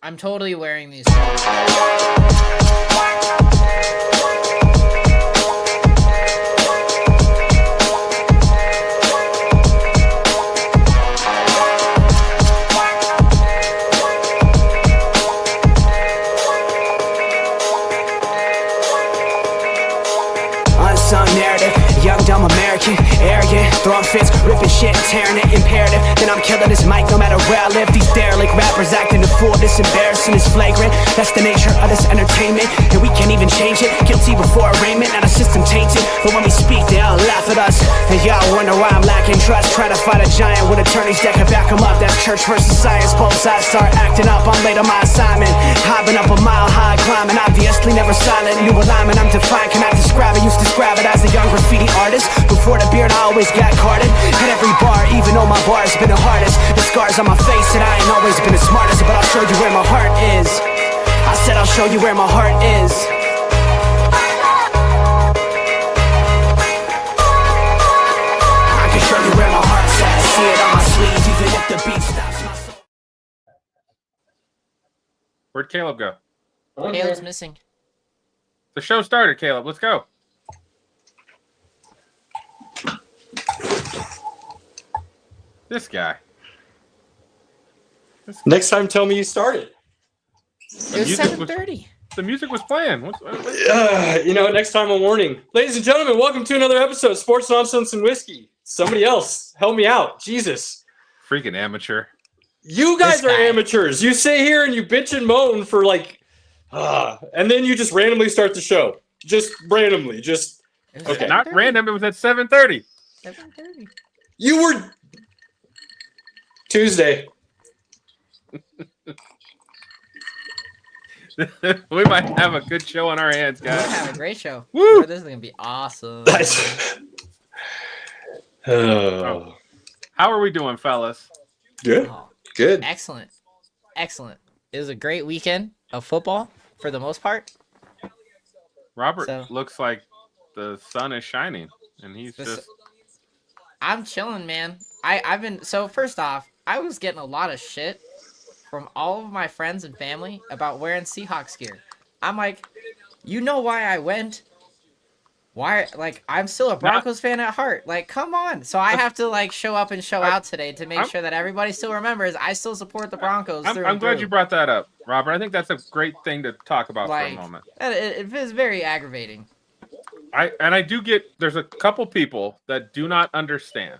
I'm totally wearing these. Unsung narrative, young dumb American, arrogant, throwing fits, ripping shit, tearing it, imperative. Then I'm killing this mic no matter where I live. These derelict rappers acting a fool, this embarrassing is flagrant. That's the nature of this entertainment, and we can't even change it. Guilty before arraignment, now the system tainted. But when we speak, they all laugh at us. And y'all wonder why I'm lacking trust. Trying to fight a giant with attorneys that can back them up. That's church versus science, both sides start acting up. I'm late on my assignment, hopping up a mile high, climbing, obviously never silent. New alignment, I'm defiant, cannot describe it. Used to describe it as a young graffiti artist. Before the beard, I always got carded. At every bar, even though my bar has been the hardest. The scars on my face said I ain't always been the smartest. But I'll show you where my heart is. I said I'll show you where my heart is. I can show you where my heart's at. See it on my sleeves, even if the beat stops my soul. Where'd Caleb go? Caleb's missing. The show started, Caleb. Let's go. This guy. Next time, tell me you started. It was 7:30. The music was playing. Next time a warning. Ladies and gentlemen, welcome to another episode of Sports Nonsense and Whiskey. Somebody else, help me out. Jesus. Freaking amateur. You guys are amateurs. You sit here and you bitch and moan for and then you just randomly start the show. Just randomly. Okay. Not random. It was at 7:30. 7:30. You were Tuesday. We might have a good show on our hands, We're gonna guys. have a great show. Woo! This is gonna be awesome. Oh. How are we doing, fellas? Good. Oh, Good. excellent. It was a great weekend of football for the most part. Robert looks like the sun is shining, and he's just... I'm chilling, man. I've been first off, I was getting a lot of shit from all of my friends and family about wearing Seahawks gear. I'm like, you know why I went? Why? Like, I'm still a Broncos fan at heart. Like, come on. So I have to show up and show out today to make sure that everybody still remembers I still support the Broncos. I'm glad you brought that up, Robert. I think that's a great thing to talk about for a moment. It is very aggravating. I do get, there's a couple people that do not understand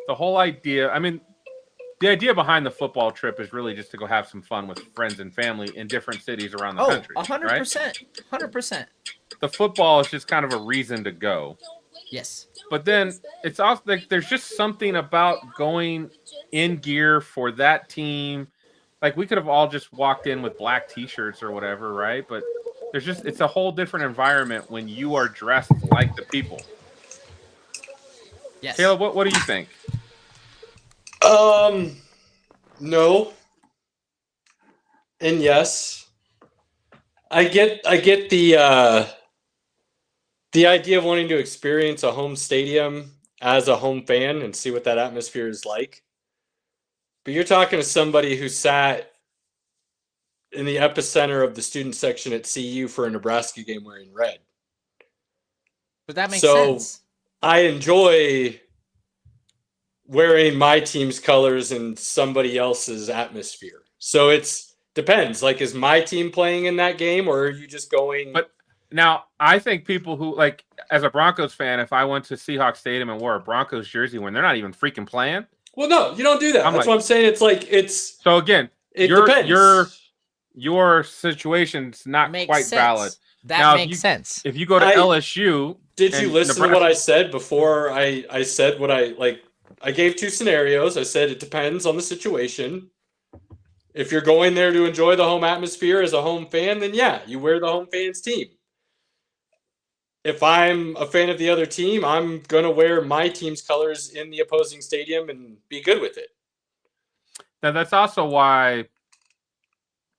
the whole idea. I mean, the idea behind the football trip is really just to go have some fun with friends and family in different cities around the country. 100%. 100%. The football is just kind of a reason to go. Yes. But then it's also like there's just something about going in gear for that team. Like, we could have all just walked in with black t-shirts or whatever, right? But it's a whole different environment when you are dressed like the people. Yes. Caleb, what do you think? No. And yes. I get the idea of wanting to experience a home stadium as a home fan and see what that atmosphere is like. But you're talking to somebody who sat in the epicenter of the student section at CU for a Nebraska game wearing red. But that makes sense. I enjoy wearing my team's colors in somebody else's atmosphere. So it's depends. Like, is my team playing in that game, or are you just going? But now, I think people who, like, as a Broncos fan, if I went to Seahawks Stadium and wore a Broncos jersey when they're not even freaking playing. Well, no, you don't do that. That's what I'm saying. So again, it depends. Your situation's not quite valid. That makes sense. If you go to LSU, did you listen to what I said before? I said what I gave two scenarios. I said it depends on the situation. If you're going there to enjoy the home atmosphere as a home fan, then yeah, you wear the home fan's team. If I'm a fan of the other team, I'm going to wear my team's colors in the opposing stadium and be good with it. Now, that's also why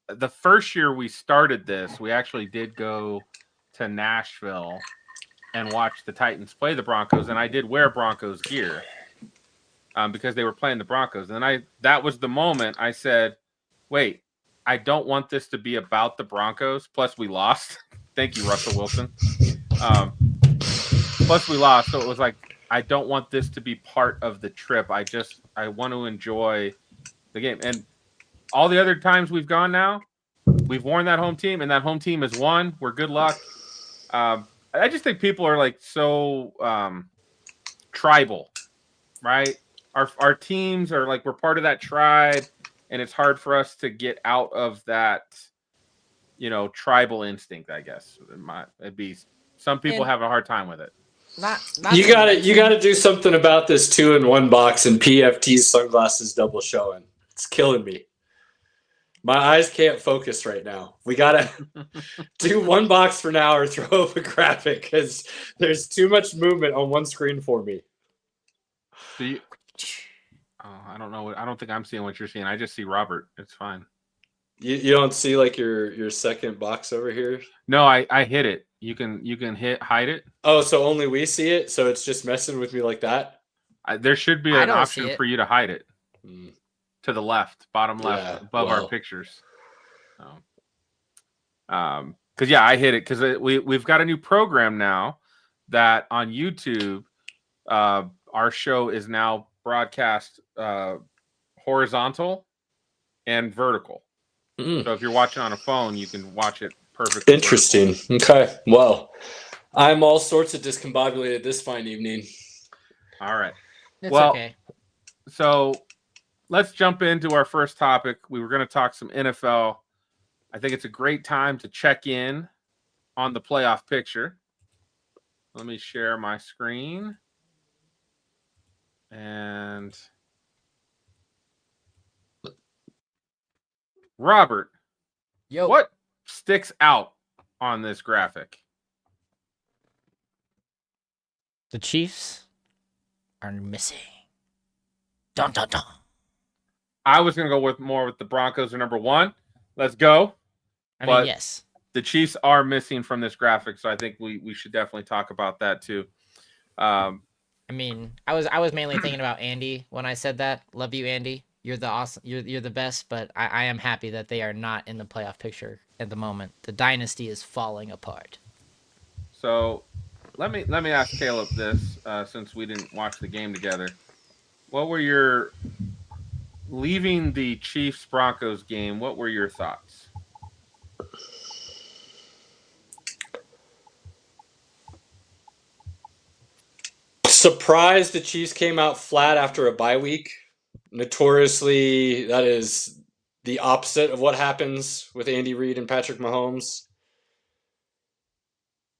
the first year we started this, we actually did go to Nashville and watch the Titans play the Broncos, and I did wear Broncos gear because they were playing the Broncos. And that was the moment I said, wait, I don't want this to be about the Broncos. Plus, we lost. Thank you, Russell Wilson. Plus, we lost. So it was like, I don't want this to be part of the trip. I want to enjoy the game. And all the other times we've gone now, we've worn that home team, and that home team has won. We're good luck. I just think people are like so tribal, right? Our teams are like, we're part of that tribe, and it's hard for us to get out of that, tribal instinct, I guess. It'd be some people have a hard time with it. Not You gotta do something about this 2-in-1 box and PFT's sunglasses double showing. It's killing me. My eyes can't focus right now. We gotta do one box for now or throw up a graphic because there's too much movement on one screen for me. I don't know. I don't think I'm seeing what you're seeing. I just see Robert. It's fine. You don't see like your second box over here? No, I hit it. You can hide it. Oh, so only we see it? So it's just messing with me like that? There should be an option for you to hide it. To the left, bottom left, above our pictures. Because I hit it because we've got a new program now that on YouTube, our show is now broadcast horizontal and vertical. So if you're watching on a phone, you can watch it perfectly. Interesting. Vertical. Okay. Well, I'm all sorts of discombobulated this fine evening. All right. It's okay. So let's jump into our first topic. We were going to talk some NFL. I think it's a great time to check in on the playoff picture. Let me share my screen. And Robert, what sticks out on this graphic? The Chiefs are missing. Dun, dun, dun. I was going to go with the Broncos are number one. Let's go. I mean, yes. The Chiefs are missing from this graphic, so I think we should definitely talk about that too. I mean, I was mainly thinking about Andy when I said that. Love you, Andy. You're the awesome. You're the best. But I am happy that they are not in the playoff picture at the moment. The dynasty is falling apart. So, let me ask Caleb this, since we didn't watch the game together. What were your leaving the Chiefs Broncos game? What were your thoughts? Surprised the Chiefs came out flat after a bye week. Notoriously, that is the opposite of what happens with Andy Reid and Patrick Mahomes.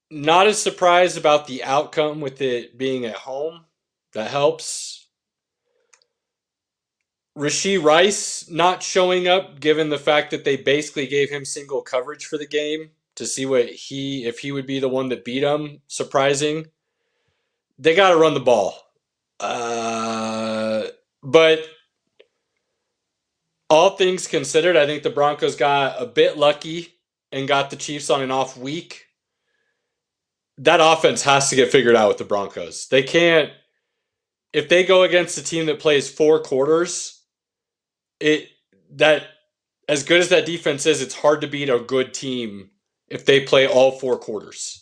Not as surprised about the outcome with it being at home. That helps. Rashee Rice not showing up, given the fact that they basically gave him single coverage for the game to see if he would be the one that beat him. Surprising. They got to run the ball. But all things considered, I think the Broncos got a bit lucky and got the Chiefs on an off week. That offense has to get figured out with the Broncos. They can't, if they go against a team that plays 4 quarters, that as good as that defense is, it's hard to beat a good team if they play all 4 quarters.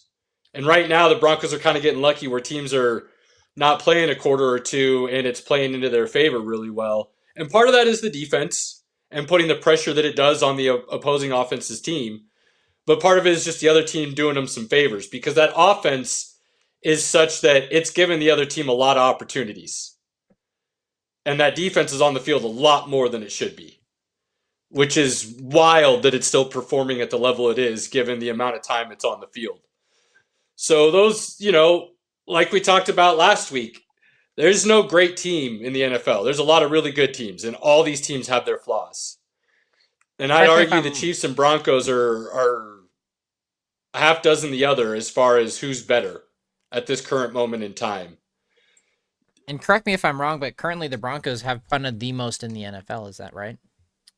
And right now, the Broncos are kind of getting lucky where teams are not playing a quarter or two, and it's playing into their favor really well. And part of that is the defense and putting the pressure that it does on the opposing offense's team. But part of it is just the other team doing them some favors because that offense is such that it's given the other team a lot of opportunities. And that defense is on the field a lot more than it should be, which is wild that it's still performing at the level it is given the amount of time it's on the field. So those, like we talked about last week, there's no great team in the NFL. There's a lot of really good teams, and all these teams have their flaws. And I'd argue the Chiefs and Broncos are a half dozen the other as far as who's better at this current moment in time. And correct me if I'm wrong, but currently the Broncos have punted the most in the NFL. Is that right?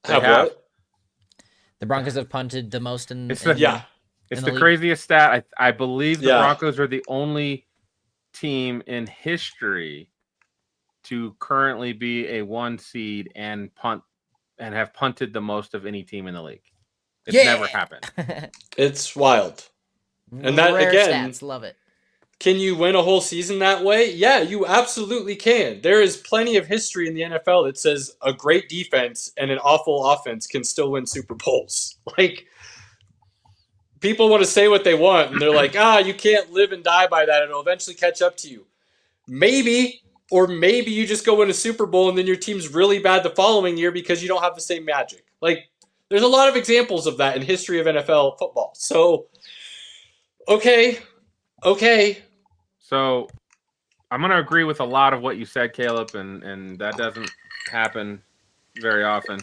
Have what? The Broncos have punted the most in It's the craziest stat. I believe the Broncos are the only team in history to currently be a 1 seed and punt and have punted the most of any team in the league. It's Yeah! never happened. It's wild. And that, Rare again, stats, love it. can you win a whole season that way? Yeah, you absolutely can. There is plenty of history in the NFL that says a great defense and an awful offense can still win Super Bowls. Like, people want to say what they want, and they're like, you can't live and die by that. It'll eventually catch up to you. Maybe, or maybe you just go win a Super Bowl and then your team's really bad the following year because you don't have the same magic. Like, there's a lot of examples of that in history of NFL football. So, okay. So I'm going to agree with a lot of what you said, Caleb, and that doesn't happen very often.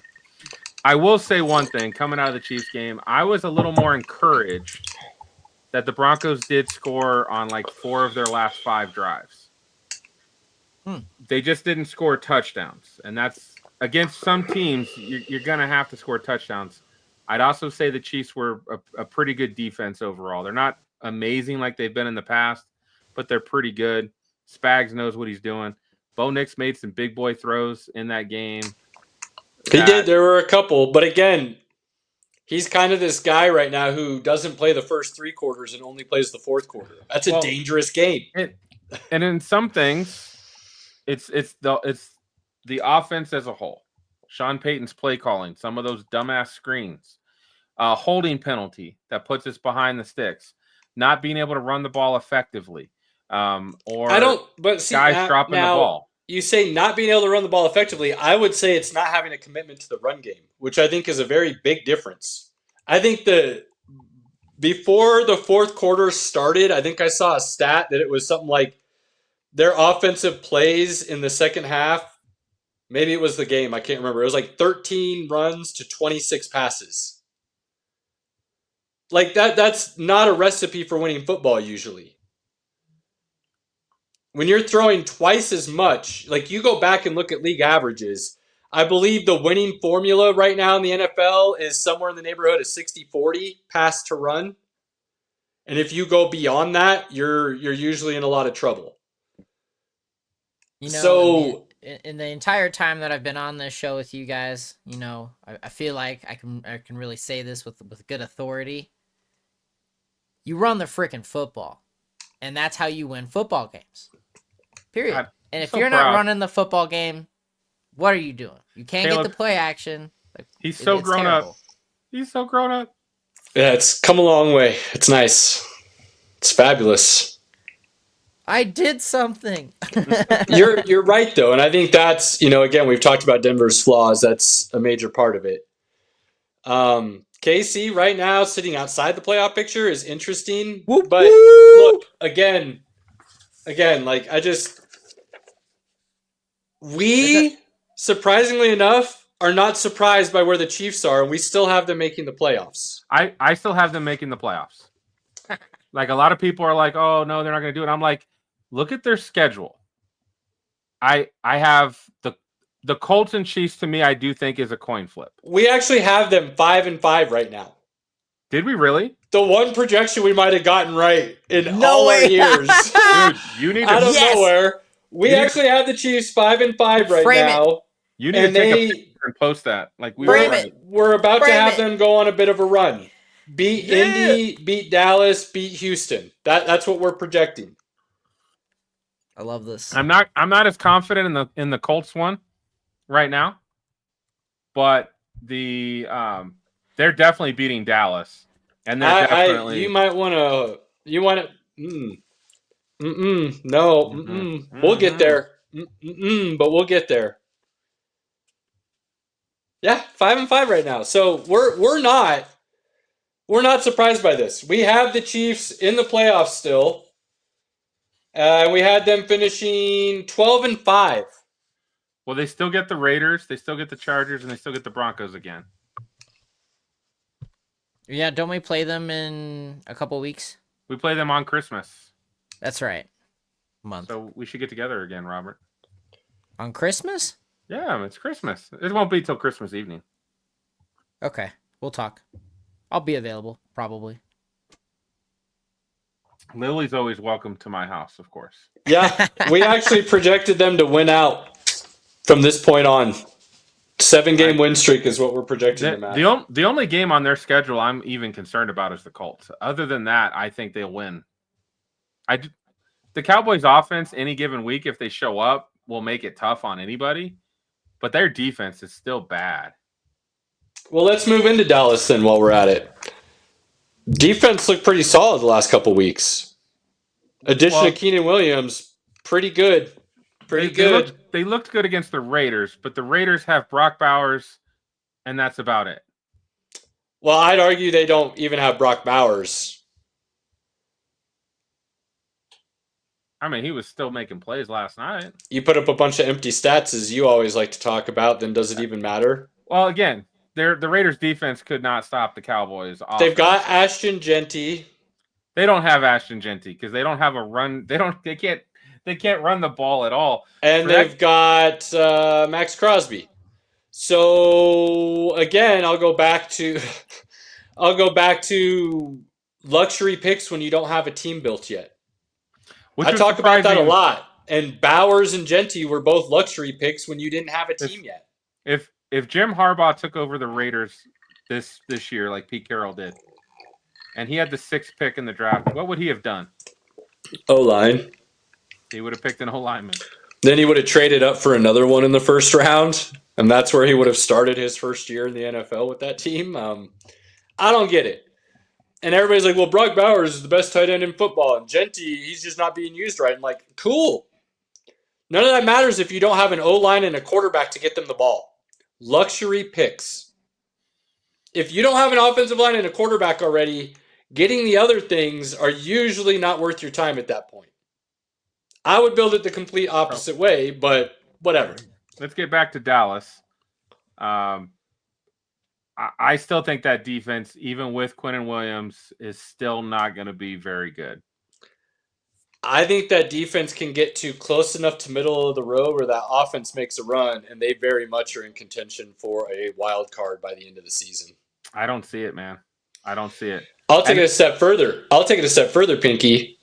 I will say one thing. Coming out of the Chiefs game, I was a little more encouraged that the Broncos did score on like 4 of their last 5 drives. They just didn't score touchdowns, and that's against some teams. You're going to have to score touchdowns. I'd also say the Chiefs were a pretty good defense overall. They're not amazing like they've been in the past, but they're pretty good. Spags knows what he's doing. Bo Nix made some big boy throws in that game. He did. There were a couple, but again, he's kind of this guy right now who doesn't play the first 3 quarters and only plays the fourth quarter. That's a dangerous game. And in some things, it's the offense as a whole. Sean Payton's play calling, some of those dumbass screens, holding penalty that puts us behind the sticks, not being able to run the ball effectively, or guys dropping the ball. You say not being able to run the ball effectively. I would say it's not having a commitment to the run game, which I think is a very big difference. I think before the fourth quarter started, I think I saw a stat that it was something like their offensive plays in the second half, maybe it was the game, I can't remember. It was like 13 runs to 26 passes. Like that's not a recipe for winning football usually. When you're throwing twice as much, like you go back and look at league averages, I believe the winning formula right now in the NFL is somewhere in the neighborhood of 60-40 pass to run. And if you go beyond that, you're usually in a lot of trouble. In the entire time that I've been on this show with you guys, I feel like I can really say this with good authority. You run the freaking football, and that's how you win football games. Period. And if you're not running the football game, what are you doing? You can't get the play action. He's so grown up. He's so grown up. Yeah, it's come a long way. It's nice. It's fabulous. I did something. You're right though, and I think that's again we've talked about Denver's flaws. That's a major part of it. KC right now sitting outside the playoff picture is interesting, but look again, like we surprisingly enough are not surprised by where the Chiefs are, and we still have them making the playoffs. I still have them making the playoffs. Like a lot of people are like, oh no, they're not going to do it. I'm like, look at their schedule. I have the Colts and Chiefs to me, I do think is a coin flip. We actually have them 5-5 right now. Did we really? The one projection we might have gotten right in all our years. Dude, you need to out of nowhere. We actually have the Chiefs 5-5 right now. You need to take a picture and post that. Like we're about to have them go on a bit of a run. Beat Indy, beat Dallas, beat Houston. That's what we're projecting. I love this. I'm not as confident in the Colts one right now, but they're definitely beating Dallas, and they're definitely. You want to. No. We'll get there. But we'll get there. Yeah, 5-5 right now. So we're not surprised by this. We have the Chiefs in the playoffs still. We had them finishing 12-5. Well, they still get the Raiders, they still get the Chargers, and they still get the Broncos again. Yeah, don't we play them in a couple weeks? We play them on Christmas. That's right. Month. So we should get together again, Robert. On Christmas? Yeah, it's Christmas. It won't be till Christmas evening. Okay, we'll talk. I'll be available, probably. Lily's always welcome to my house, of course. Yeah, we actually projected them to win out from this point on. 7-game win streak is what we're projecting them at. The only game on their schedule I'm even concerned about is the Colts. Other than that, I think they'll win. The Cowboys' offense, any given week, if they show up, will make it tough on anybody. But their defense is still bad. Well, let's move into Dallas then while we're at it. Defense looked pretty solid the last couple weeks. Addition of Keenan Williams, pretty good. They looked good against the Raiders, but the Raiders have Brock Bowers, and that's about it. Well, I'd argue they don't even have Brock Bowers. I mean, he was still making plays last night. You put up a bunch of empty stats, as you always like to talk about, then does it even matter? Well, again, the Raiders' defense could not stop the Cowboys' offense. They've got Ashton Genty. They don't have Ashton Genty because they don't have a run. They can't run the ball at all. And they've got Max Crosby. So again, I'll go back to luxury picks when you don't have a team built yet. I talk about that a lot. And Bowers and Genty were both luxury picks when you didn't have a team yet. If Jim Harbaugh took over the Raiders this year, like Pete Carroll did, and he had the 6th pick in the draft, what would he have done? O-line. He would have picked an O-lineman. Then he would have traded up for another one in the first round, and that's where he would have started his first year in the NFL with that team. I don't get it. And everybody's like, well, Brock Bowers is the best tight end in football, and Genty, he's just not being used right. I'm like, cool. None of that matters if you don't have an O-line and a quarterback to get them the ball. Luxury picks. If you don't have an offensive line and a quarterback already, getting the other things are usually not worth your time at that point. I would build it the complete opposite way, but whatever. Let's get back to Dallas. I still think that defense, even with Quinnen Williams, is still not going to be very good. I think that defense can get to close enough to middle of the road where that offense makes a run, and they very much are in contention for a wild card by the end of the season. I don't see it, man. I don't see it. I'll take it a step further, Pinky.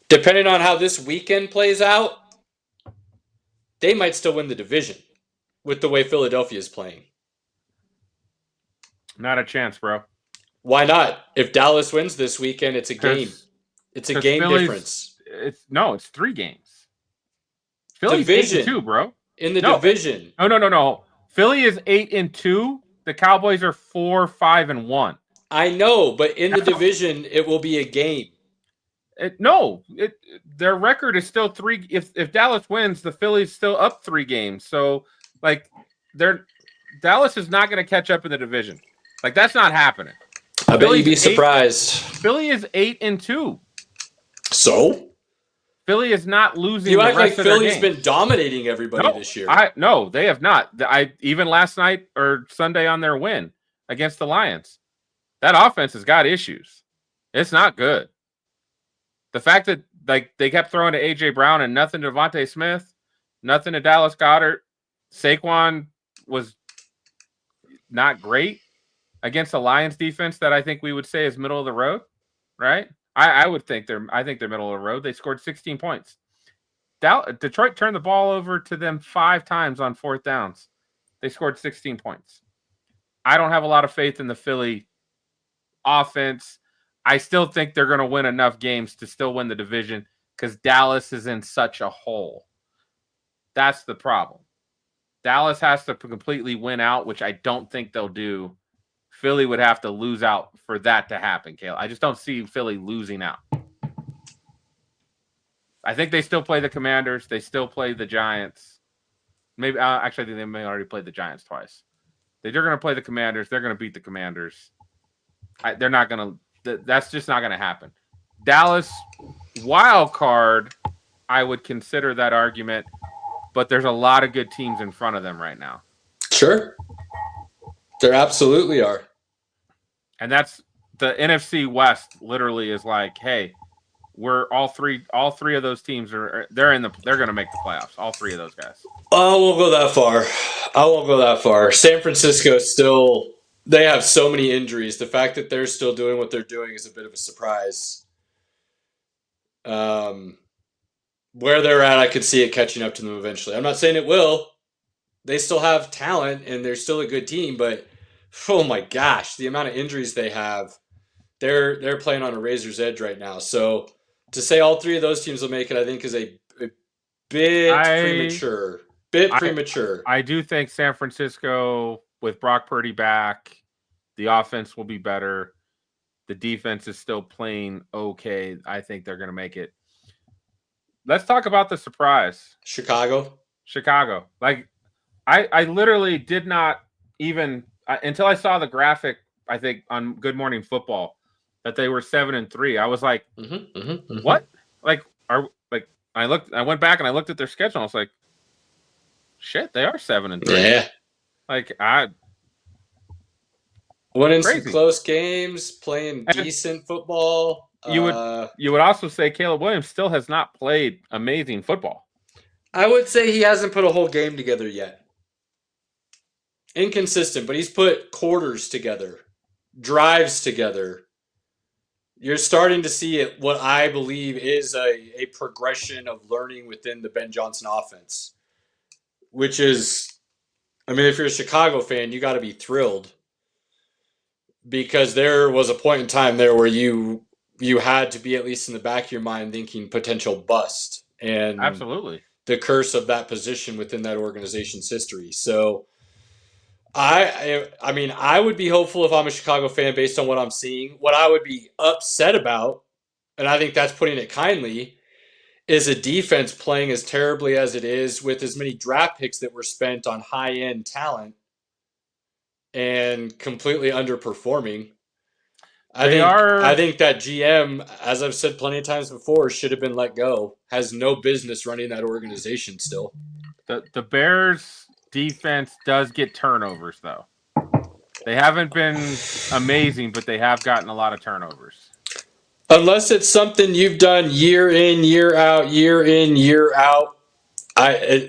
Depending on how this weekend plays out, they might still win the division with the way Philadelphia is playing. Not a chance, bro. Why not? If Dallas wins this weekend, it's a game. It's a game difference. It's 3 games. Philly's division. 8-2, bro. In the division. No. Philly is 8-2. The Cowboys are 4-5-1. I know, but in the division, it will be a game. Their record is still 3. If Dallas wins, the Philly's still up 3 games. So, Dallas is not going to catch up in the division. That's not happening. I bet you'd be surprised. Philly is 8-2. So? Philly is not losing. You act like Philly's been dominating everybody this year. No, they have not. Even last night or Sunday on their win against the Lions, that offense has got issues. It's not good. The fact that they kept throwing to A.J. Brown and nothing to Devontae Smith, nothing to Dallas Goedert. Saquon was not great against the Lions defense that I think we would say is middle of the road, right? I think they're middle of the road. They scored 16 points. Detroit turned the ball over to them 5 times on 4th downs. They scored 16 points. I don't have a lot of faith in the Philly offense. I still think they're going to win enough games to still win the division because Dallas is in such a hole. That's the problem. Dallas has to completely win out, which I don't think they'll do. Philly would have to lose out for that to happen, Caleb. I just don't see Philly losing out. I think they still play the Commanders. They still play the Giants. Maybe actually, I think they may already played the Giants twice. They're going to play the Commanders. They're going to beat the Commanders. They're not going to. That's just not going to happen. Dallas wild card. I would consider that argument, but there's a lot of good teams in front of them right now. Sure, there absolutely are. And that's the NFC West. Literally is like, hey, we're all three of those teams they're going to make the playoffs. All 3 of those guys. I won't go that far. San Francisco still, they have so many injuries. The fact that they're still doing what they're doing is a bit of a surprise. Where they're at, I could see it catching up to them eventually. I'm not saying it will. they still have talent and they're still a good team, but oh my gosh, the amount of injuries they have, they're playing on a razor's edge right now. So to say all three of those teams will make it, I think is a bit premature. I do think San Francisco, with Brock Purdy back, the offense will be better. The defense is still playing okay. I think they're going to make it. Let's talk about the surprise. Chicago. Like, I literally did not even until I saw the graphic, I think, on Good Morning Football that they were 7-3. I was like, what? Like, I went back and I looked at their schedule. And I was like, shit, they are 7-3. Yeah. Like, winning some close games, playing decent football. You would also say Caleb Williams still has not played amazing football. I would say he hasn't put a whole game together yet. Inconsistent, but he's put quarters together, drives together. You're starting to see it. What I believe is a progression of learning within the Ben Johnson offense, which is, I mean, if you're a Chicago fan, you got to be thrilled because there was a point in time there where you had to be at least in the back of your mind thinking potential bust and absolutely the curse of that position within that organization's history. So I mean, I would be hopeful if I'm a Chicago fan based on what I'm seeing. What I would be upset about, and I think that's putting it kindly, is a defense playing as terribly as it is with as many draft picks that were spent on high-end talent and completely underperforming. I think that GM, as I've said plenty of times before, should have been let go. Has no business running that organization still. The Bears defense does get turnovers, though. They haven't been amazing, but they have gotten a lot of turnovers. Unless it's something you've done year in, year out,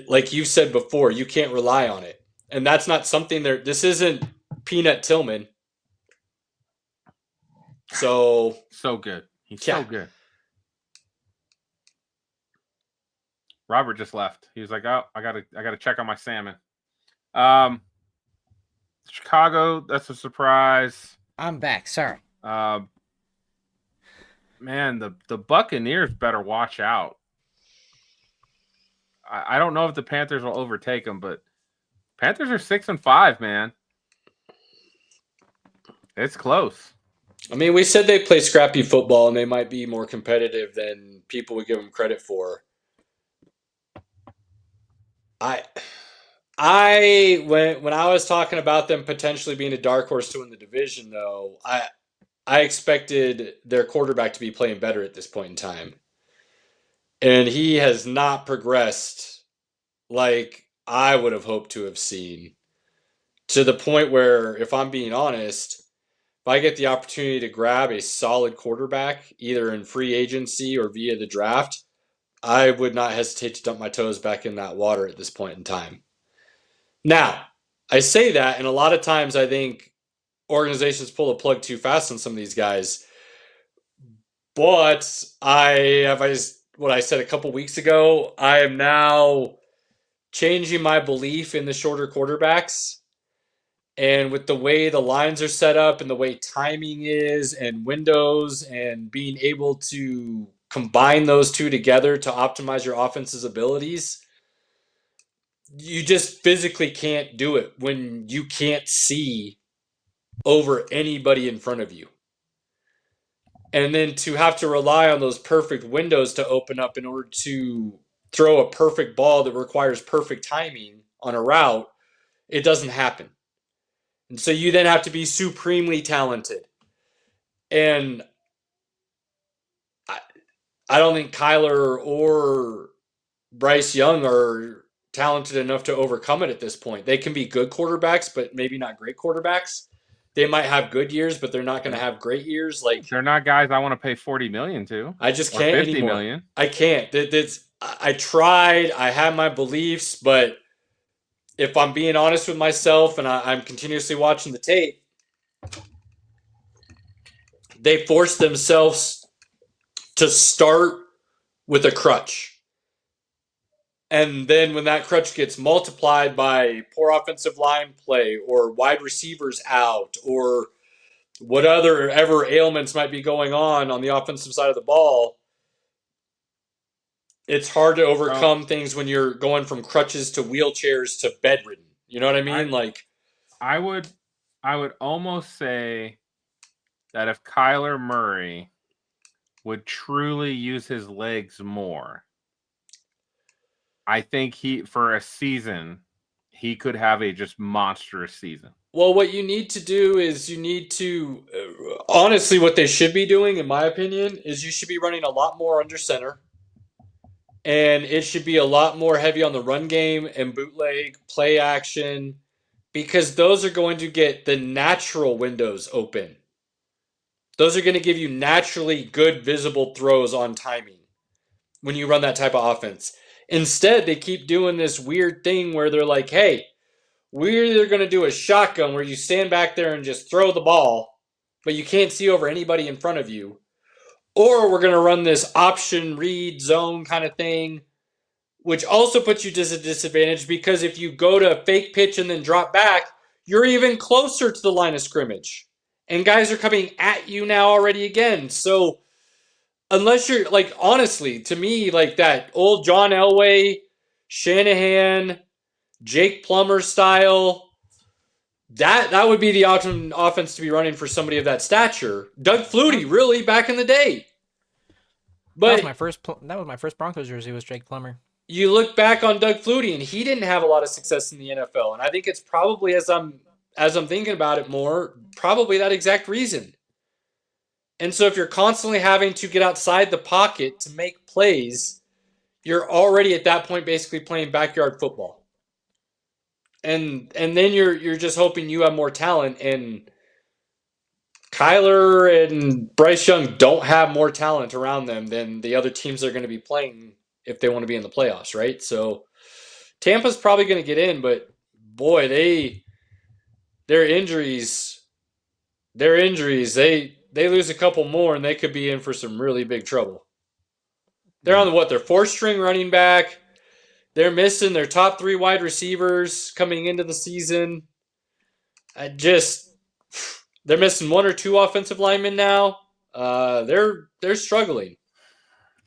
like you've said before, you can't rely on it. And that's not something this isn't Peanut Tillman. So good. He's so good. Robert just left. He was like, "Oh, I gotta check on my salmon." Chicago, that's a surprise. I'm back. Sorry. Man, the Buccaneers better watch out. I don't know if the Panthers will overtake them, but Panthers are 6-5, man. It's close. I mean, we said they play scrappy football and they might be more competitive than people would give them credit for. When I was talking about them potentially being a dark horse to win the division, though, I expected their quarterback to be playing better at this point in time. And he has not progressed like I would have hoped to have seen, to the point where, if I'm being honest, if I get the opportunity to grab a solid quarterback, either in free agency or via the draft, I would not hesitate to dump my toes back in that water at this point in time. Now, I say that, and a lot of times I think organizations pull the plug too fast on some of these guys. But what I said a couple weeks ago, I am now changing my belief in the shorter quarterbacks. And with the way the lines are set up and the way timing is and windows and being able to combine those two together to optimize your offense's abilities, you just physically can't do it when you can't see over anybody in front of you. And then to have to rely on those perfect windows to open up in order to throw a perfect ball that requires perfect timing on a route, it doesn't happen. And so you then have to be supremely talented. And I don't think Kyler or Bryce Young are talented enough to overcome it at this point. They can be good quarterbacks, but maybe not great quarterbacks. They might have good years, but they're not going to have great years. Like, they're not guys I want to pay $40 million to. I just can't $50 anymore. million. I can't. I tried. I had my beliefs, but if I'm being honest with myself, and I'm continuously watching the tape, they forced themselves to start with a crutch. And then when that crutch gets multiplied by poor offensive line play or wide receivers out or what other ever ailments might be going on the offensive side of the ball, it's hard to overcome things when you're going from crutches to wheelchairs to bedridden. You know what I mean? I would almost say that if Kyler Murray would truly use his legs more, I think for a season, he could have a just monstrous season. Well, what you need to do is honestly, what they should be doing, in my opinion, is you should be running a lot more under center. And it should be a lot more heavy on the run game and bootleg, play action, because those are going to get the natural windows open. Those are going to give you naturally good visible throws on timing when you run that type of offense. Instead, they keep doing this weird thing where they're like, hey, we're either going to do a shotgun where you stand back there and just throw the ball, but you can't see over anybody in front of you, or we're going to run this option read zone kind of thing, which also puts you at a disadvantage because if you go to fake pitch and then drop back, you're even closer to the line of scrimmage. And guys are coming at you now already again. So unless you're, honestly, to me, that old John Elway, Shanahan, Jake Plummer style, that would be the optimum offense to be running for somebody of that stature. Doug Flutie, really, back in the day. But that was my first Broncos jersey, was Jake Plummer. You look back on Doug Flutie, and he didn't have a lot of success in the NFL. And I think it's probably, as I'm thinking about it more, probably that exact reason. And so if you're constantly having to get outside the pocket to make plays, you're already at that point basically playing backyard football. And then you're just hoping you have more talent. And Kyler and Bryce Young don't have more talent around them than the other teams they're going to be playing if they want to be in the playoffs, right? So Tampa's probably going to get in, but boy, their injuries, they lose a couple more and they could be in for some really big trouble. They're on their fourth string running back. They're missing their top 3 wide receivers coming into the season. They're missing 1 or 2 offensive linemen now. They're struggling.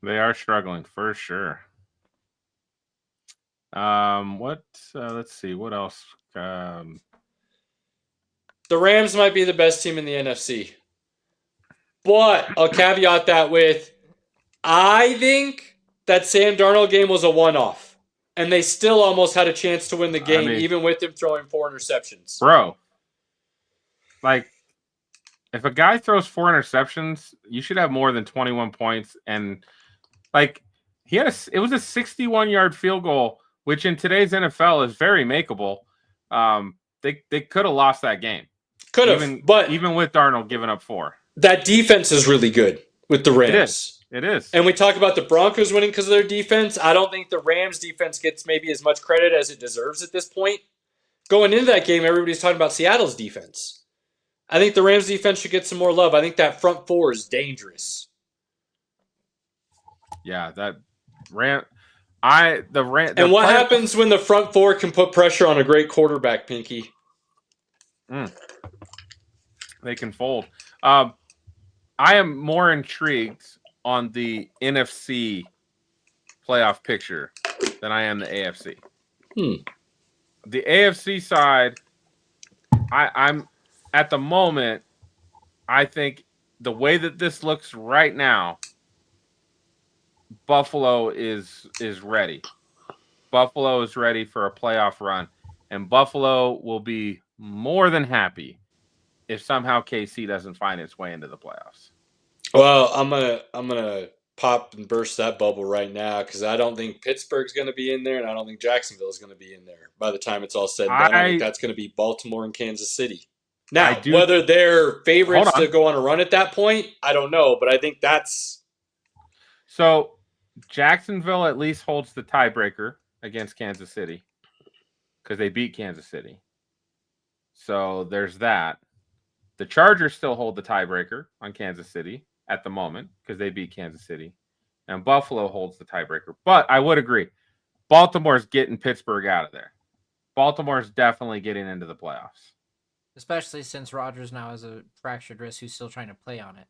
They are struggling for sure. Let's see, what else? The Rams might be the best team in the NFC. But I'll caveat that with, I think that Sam Darnold game was a one-off. And they still almost had a chance to win the game, even with him throwing 4 interceptions. Bro, if a guy throws 4 interceptions, you should have more than 21 points. And it was a 61-yard field goal, which in today's NFL is very makeable. They could have lost that game. Could have, but even with Darnold giving up 4. That defense is really good with the Rams. It is. And we talk about the Broncos winning because of their defense. I don't think the Rams defense gets maybe as much credit as it deserves at this point. Going into that game, everybody's talking about Seattle's defense. I think the Rams defense should get some more love. I think that front 4 is dangerous. Yeah, that And what happens when the front 4 can put pressure on a great quarterback, Pinky? They can fold. I am more intrigued on the NFC playoff picture than I am the AFC. The AFC side, I'm at the moment, I think the way that this looks right now, Buffalo is ready. Buffalo is ready for a playoff run, and Buffalo will be more than happy if somehow KC doesn't find its way into the playoffs. Well, I'm gonna pop and burst that bubble right now because I don't think Pittsburgh's going to be in there, and I don't think Jacksonville is going to be in there by the time it's all said and done. I think that's going to be Baltimore and Kansas City. Now, whether they're favorites to go on a run at that point, I don't know, but I think that's... So, Jacksonville at least holds the tiebreaker against Kansas City because they beat Kansas City. So, there's that. The Chargers still hold the tiebreaker on Kansas City at the moment because they beat Kansas City. And Buffalo holds the tiebreaker. But I would agree. Baltimore's getting Pittsburgh out of there. Baltimore's definitely getting into the playoffs. Especially since Rodgers now has a fractured wrist who's still trying to play on it.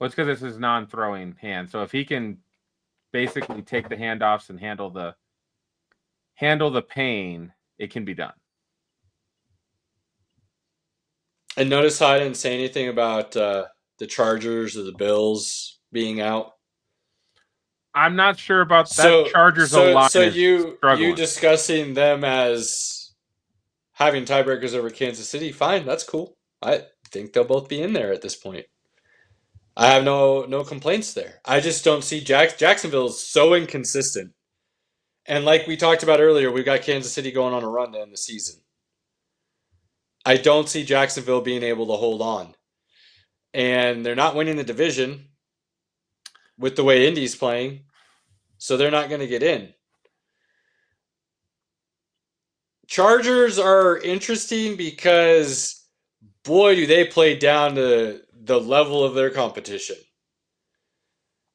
Well, it's because it's his non-throwing hand. So if he can basically take the handoffs and handle the pain, it can be done. And notice how I didn't say anything about the Chargers or the Bills being out. I'm not sure about that. Chargers a lot. So you discussing them as having tiebreakers over Kansas City, fine, that's cool. I think they'll both be in there at this point. I have no complaints there. I just don't see Jacksonville is so inconsistent. And like we talked about earlier, we've got Kansas City going on a run to end the season. I don't see Jacksonville being able to hold on. And they're not winning the division with the way Indy's playing, so they're not going to get in. Chargers are interesting because, boy, do they play down to the level of their competition.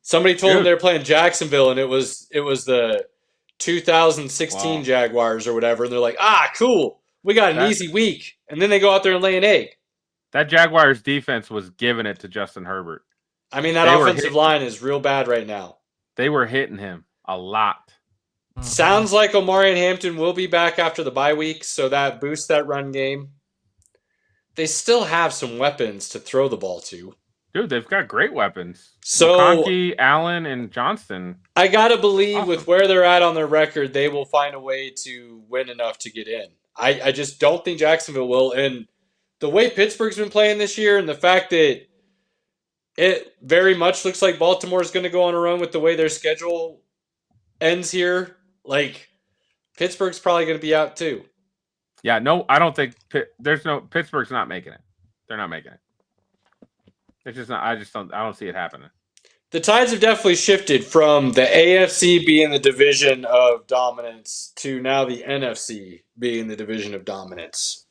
Somebody told them they're playing Jacksonville, and it was the 2016 Jaguars or whatever, and they're like, cool, we got an easy week. And then they go out there and lay an egg. That Jaguars defense was giving it to Justin Herbert. I mean, that offensive line is real bad right now. They were hitting him a lot. Sounds like Omari and Hampton will be back after the bye week, so that boosts that run game. They still have some weapons to throw the ball to. Dude, they've got great weapons. So McConkey, Allen, and Johnston. I gotta believe with where they're at on their record, they will find a way to win enough to get in. I just don't think Jacksonville will. And the way Pittsburgh's been playing this year and the fact that it very much looks like Baltimore's going to go on a run with the way their schedule ends here, like Pittsburgh's probably going to be out too. Yeah, no, I don't think Pittsburgh's not making it. They're not making it. It's just not. I don't see it happening. The tides have definitely shifted from the AFC being the division of dominance to now the NFC being the division of dominance.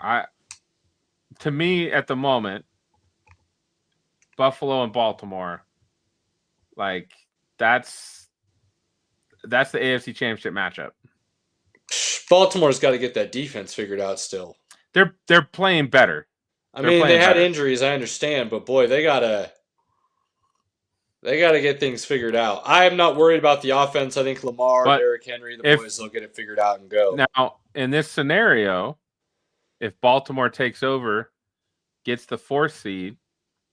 To me, at the moment, Buffalo and Baltimore, like that's the AFC Championship matchup. Baltimore's got to get that defense figured out still. They're playing better. They had injuries, I understand, but boy, they gotta get things figured out. I am not worried about the offense. I think Lamar, Derrick Henry, the boys will get it figured out and go. Now, in this scenario, if Baltimore takes over, gets the 4th seed,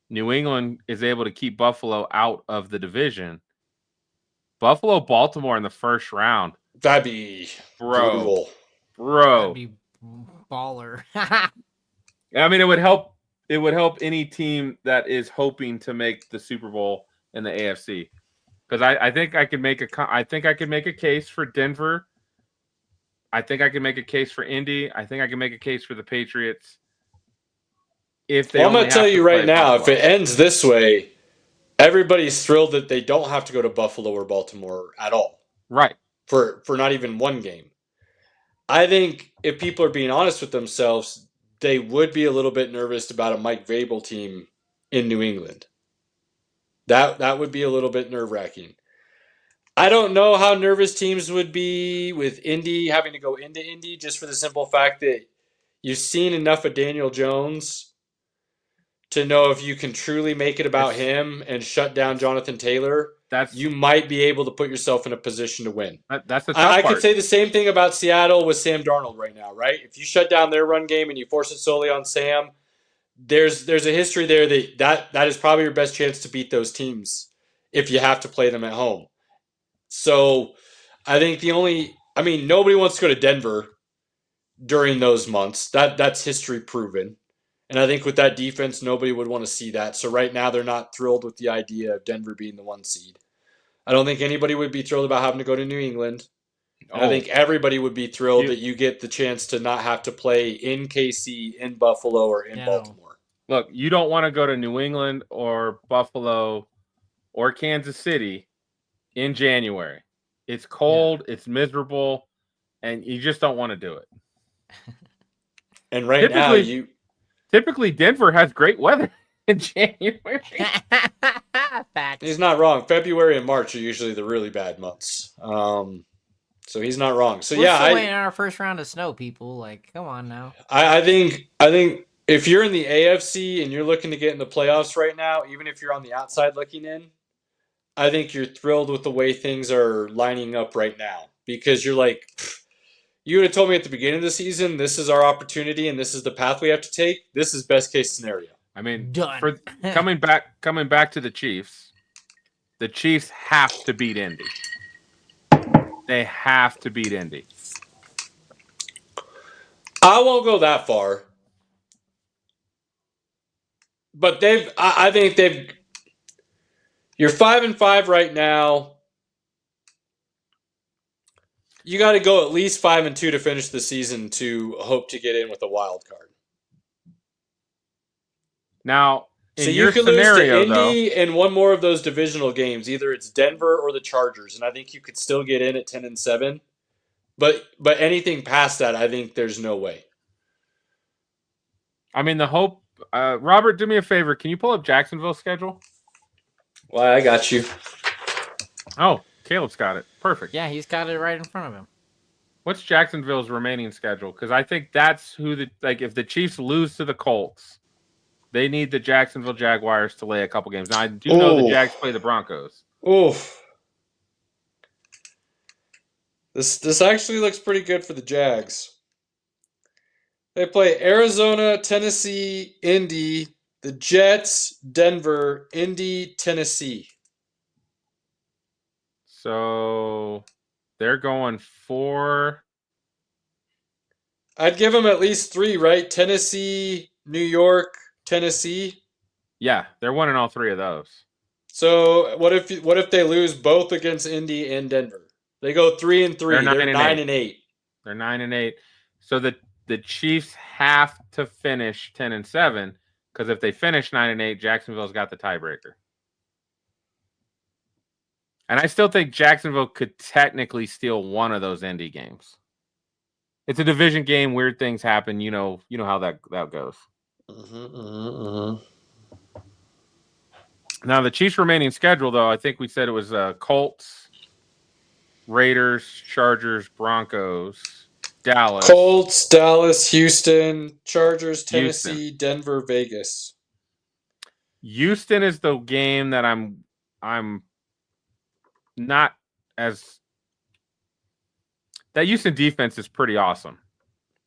New England is able to keep Buffalo out of the division. Buffalo-Baltimore in the first round. That'd be brutal. That'd be baller. I mean, it would help. It would help any team that is hoping to make the Super Bowl in the AFC, because I think I could make a case for Denver. I think I can make a case for Indy. I think I can make a case for the Patriots. I'm going to tell you right now, if it ends this way, everybody's thrilled that they don't have to go to Buffalo or Baltimore at all. Right. For not even one game. I think if people are being honest with themselves, they would be a little bit nervous about a Mike Vrabel team in New England. That would be a little bit nerve-wracking. I don't know how nervous teams would be with Indy having to go into Indy, just for the simple fact that you've seen enough of Daniel Jones to know if you can truly make it about him and shut down Jonathan Taylor, you might be able to put yourself in a position to win. That's the tough part. I could say the same thing about Seattle with Sam Darnold right now, right? If you shut down their run game and you force it solely on Sam, there's a history there that is probably your best chance to beat those teams if you have to play them at home. So I think nobody wants to go to Denver during those months. That's history proven. And I think with that defense, nobody would want to see that. So right now, they're not thrilled with the idea of Denver being the 1 seed. I don't think anybody would be thrilled about having to go to New England. I think everybody would be thrilled that you get the chance to not have to play in KC, in Buffalo, or in Baltimore. Look, you don't want to go to New England or Buffalo or Kansas City in January. It's cold, it's miserable, and you just don't want to do it. And right now, Typically, Denver has great weather in January. Facts. He's not wrong. February and March are usually the really bad months. So he's not wrong. So We're yeah, still waiting on our first round of snow, people. Like, come on now. I think if you're in the AFC and you're looking to get in the playoffs right now, even if you're on the outside looking in, I think you're thrilled with the way things are lining up right now because you're like, you would have told me at the beginning of the season, this is our opportunity and this is the path we have to take. This is best case scenario. I mean, Done. for coming back to the Chiefs have to beat Indy. They have to beat Indy. I won't go that far. But I think you're 5-5 right now. You got to go at least 5-2 to finish the season to hope to get in with a wild card. Now, in so your you could scenario, lose to Indy and one more of those divisional games. Either it's Denver or the Chargers, and I think you could still get in at 10-7. But anything past that, I think there's no way. I mean, the hope. Robert, do me a favor. Can you pull up Jacksonville's schedule? Why, I got you. Oh, Caleb's got it. Perfect. Yeah, he's got it right in front of him. What's Jacksonville's remaining schedule? Because I think that's who if the Chiefs lose to the Colts, they need the Jacksonville Jaguars to lay a couple games. Now, I do know the Jags play the Broncos. Oof. This actually looks pretty good for the Jags. They play Arizona, Tennessee, Indy, the Jets, Denver, Indy, Tennessee. So they're going 4. I'd give them at least 3, right? Tennessee, New York, Tennessee. Yeah, they're winning all 3 of those. So what if they lose both against Indy and Denver? They go 3-3. They're 9-8. They're 9-8. So the Chiefs have to finish 10-7 because if they finish 9-8, Jacksonville's got the tiebreaker. And I still think Jacksonville could technically steal one of those Indy games. It's a division game. Weird things happen. You know how that goes. Now, the Chiefs' remaining schedule, though, I think we said it was Colts, Raiders, Chargers, Broncos, Dallas. Colts, Dallas, Houston, Chargers, Tennessee, Denver, Vegas. Houston is the game that I'm not as... That Houston defense is pretty awesome.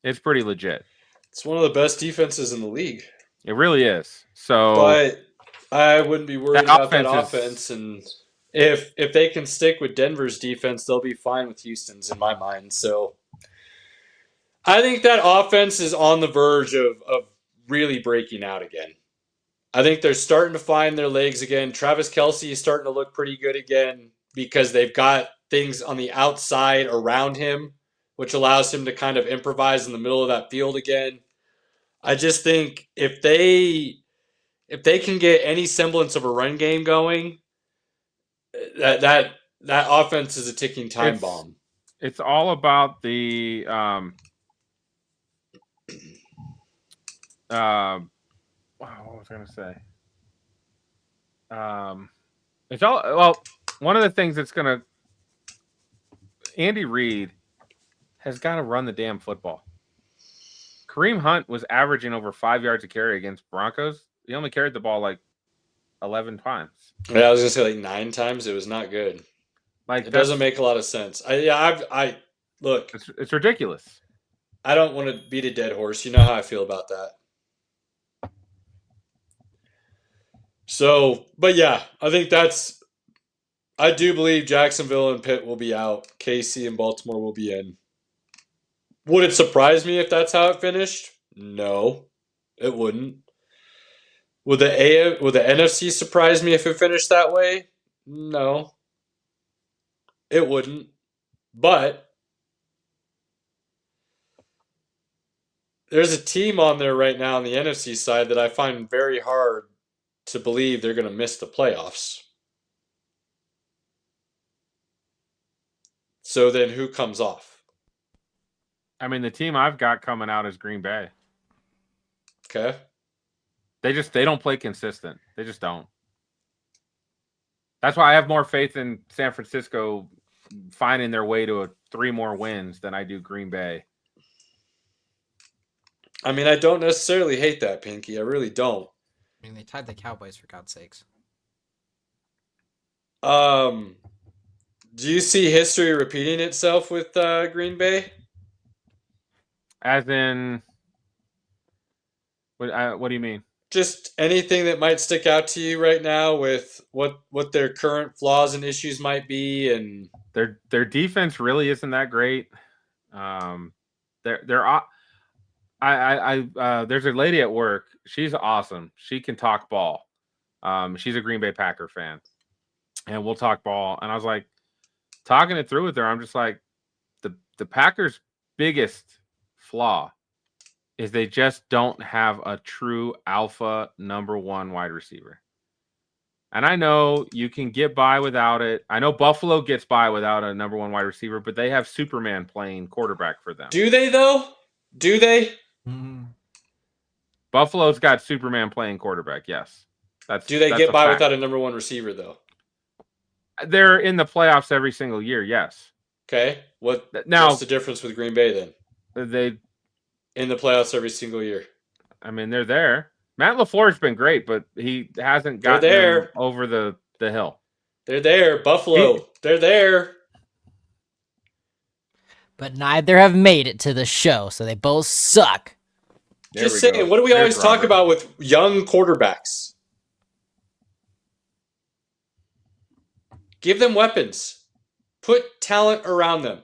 It's pretty legit. It's one of the best defenses in the league. It really is. So, but I wouldn't be worried about that offense. And if they can stick with Denver's defense, they'll be fine with Houston's in my mind. So I think that offense is on the verge of really breaking out again. I think they're starting to find their legs again. Travis Kelce is starting to look pretty good again because they've got things on the outside around him, which allows him to kind of improvise in the middle of that field again. I just think if they can get any semblance of a run game going, that offense is a ticking time bomb. It's all about the what was I going to say? It's all one of the things that's going to Andy Reid has got to run the damn football. Kareem Hunt was averaging over 5 yards a carry against Broncos. He only carried the ball like 11 times. Yeah, I was gonna say like 9 times. It was not good. Like it doesn't make a lot of sense. I look. It's ridiculous. I don't want to beat a dead horse. You know how I feel about that. So, but yeah, I think I do believe Jacksonville and Pitt will be out. KC and Baltimore will be in. Would it surprise me if that's how it finished? No, it wouldn't. Would the NFC surprise me if it finished that way? No, it wouldn't. But there's a team on there right now on the NFC side that I find very hard to believe they're going to miss the playoffs. So then who comes off? I mean, the team I've got coming out is Green Bay. Okay. They don't play consistent. They just don't. That's why I have more faith in San Francisco finding their way to 3 more wins than I do Green Bay. I mean, I don't necessarily hate that, Pinky. I really don't. I mean, they tied the Cowboys, for God's sakes. Do you see history repeating itself with Green Bay? As in, what do you mean? Just anything that might stick out to you right now with what their current flaws and issues might be, and Their defense really isn't that great. They're there's a lady at work. She's awesome. She can talk ball. She's a Green Bay Packer fan, and we'll talk ball. And I was like, talking it through with her, I'm just like, the Packers' biggest flaw is they just don't have a true alpha number 1 wide receiver. And I know you can get by without it. I know Buffalo gets by without a number 1 wide receiver, but they have Superman playing quarterback for them. do they though? Do they? Mm-hmm. Buffalo's got Superman playing quarterback. Yes. Do they that's get a by fact. without a number 1 receiver though? They're in the playoffs every single year. Yes. Okay. What's the difference with Green Bay then? They in the playoffs every single year. I mean, they're there. Matt LaFleur's been great, but he hasn't gotten them over the hill. They're there. Buffalo. They're there. But neither have made it to the show, so they both suck. Just saying, what do we always talk about with young quarterbacks? Give them weapons. Put talent around them.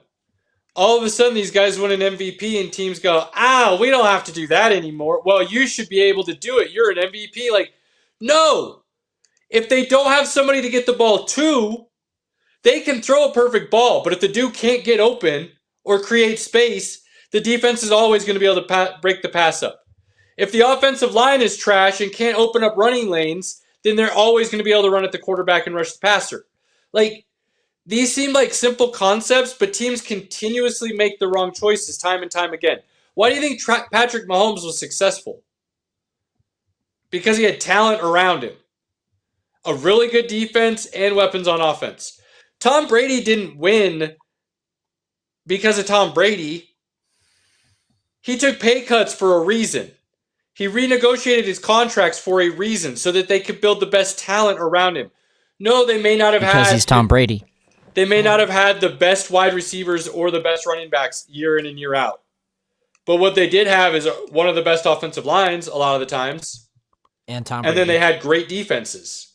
All of a sudden, these guys win an MVP and teams go, we don't have to do that anymore. Well, you should be able to do it. You're an MVP. Like, no. If they don't have somebody to get the ball to, they can throw a perfect ball. But if the dude can't get open or create space, the defense is always going to be able to break the pass up. If the offensive line is trash and can't open up running lanes, then they're always going to be able to run at the quarterback and rush the passer. Like, these seem like simple concepts, but teams continuously make the wrong choices time and time again. Why do you think Patrick Mahomes was successful? Because he had talent around him. A really good defense and weapons on offense. Tom Brady didn't win because of Tom Brady. He took pay cuts for a reason. He renegotiated his contracts for a reason so that they could build the best talent around him. No, they may not have because he's Tom Brady. They may not have had the best wide receivers or the best running backs year in and year out. But what they did have is one of the best offensive lines a lot of the times. And Tom Brady. And then they had great defenses.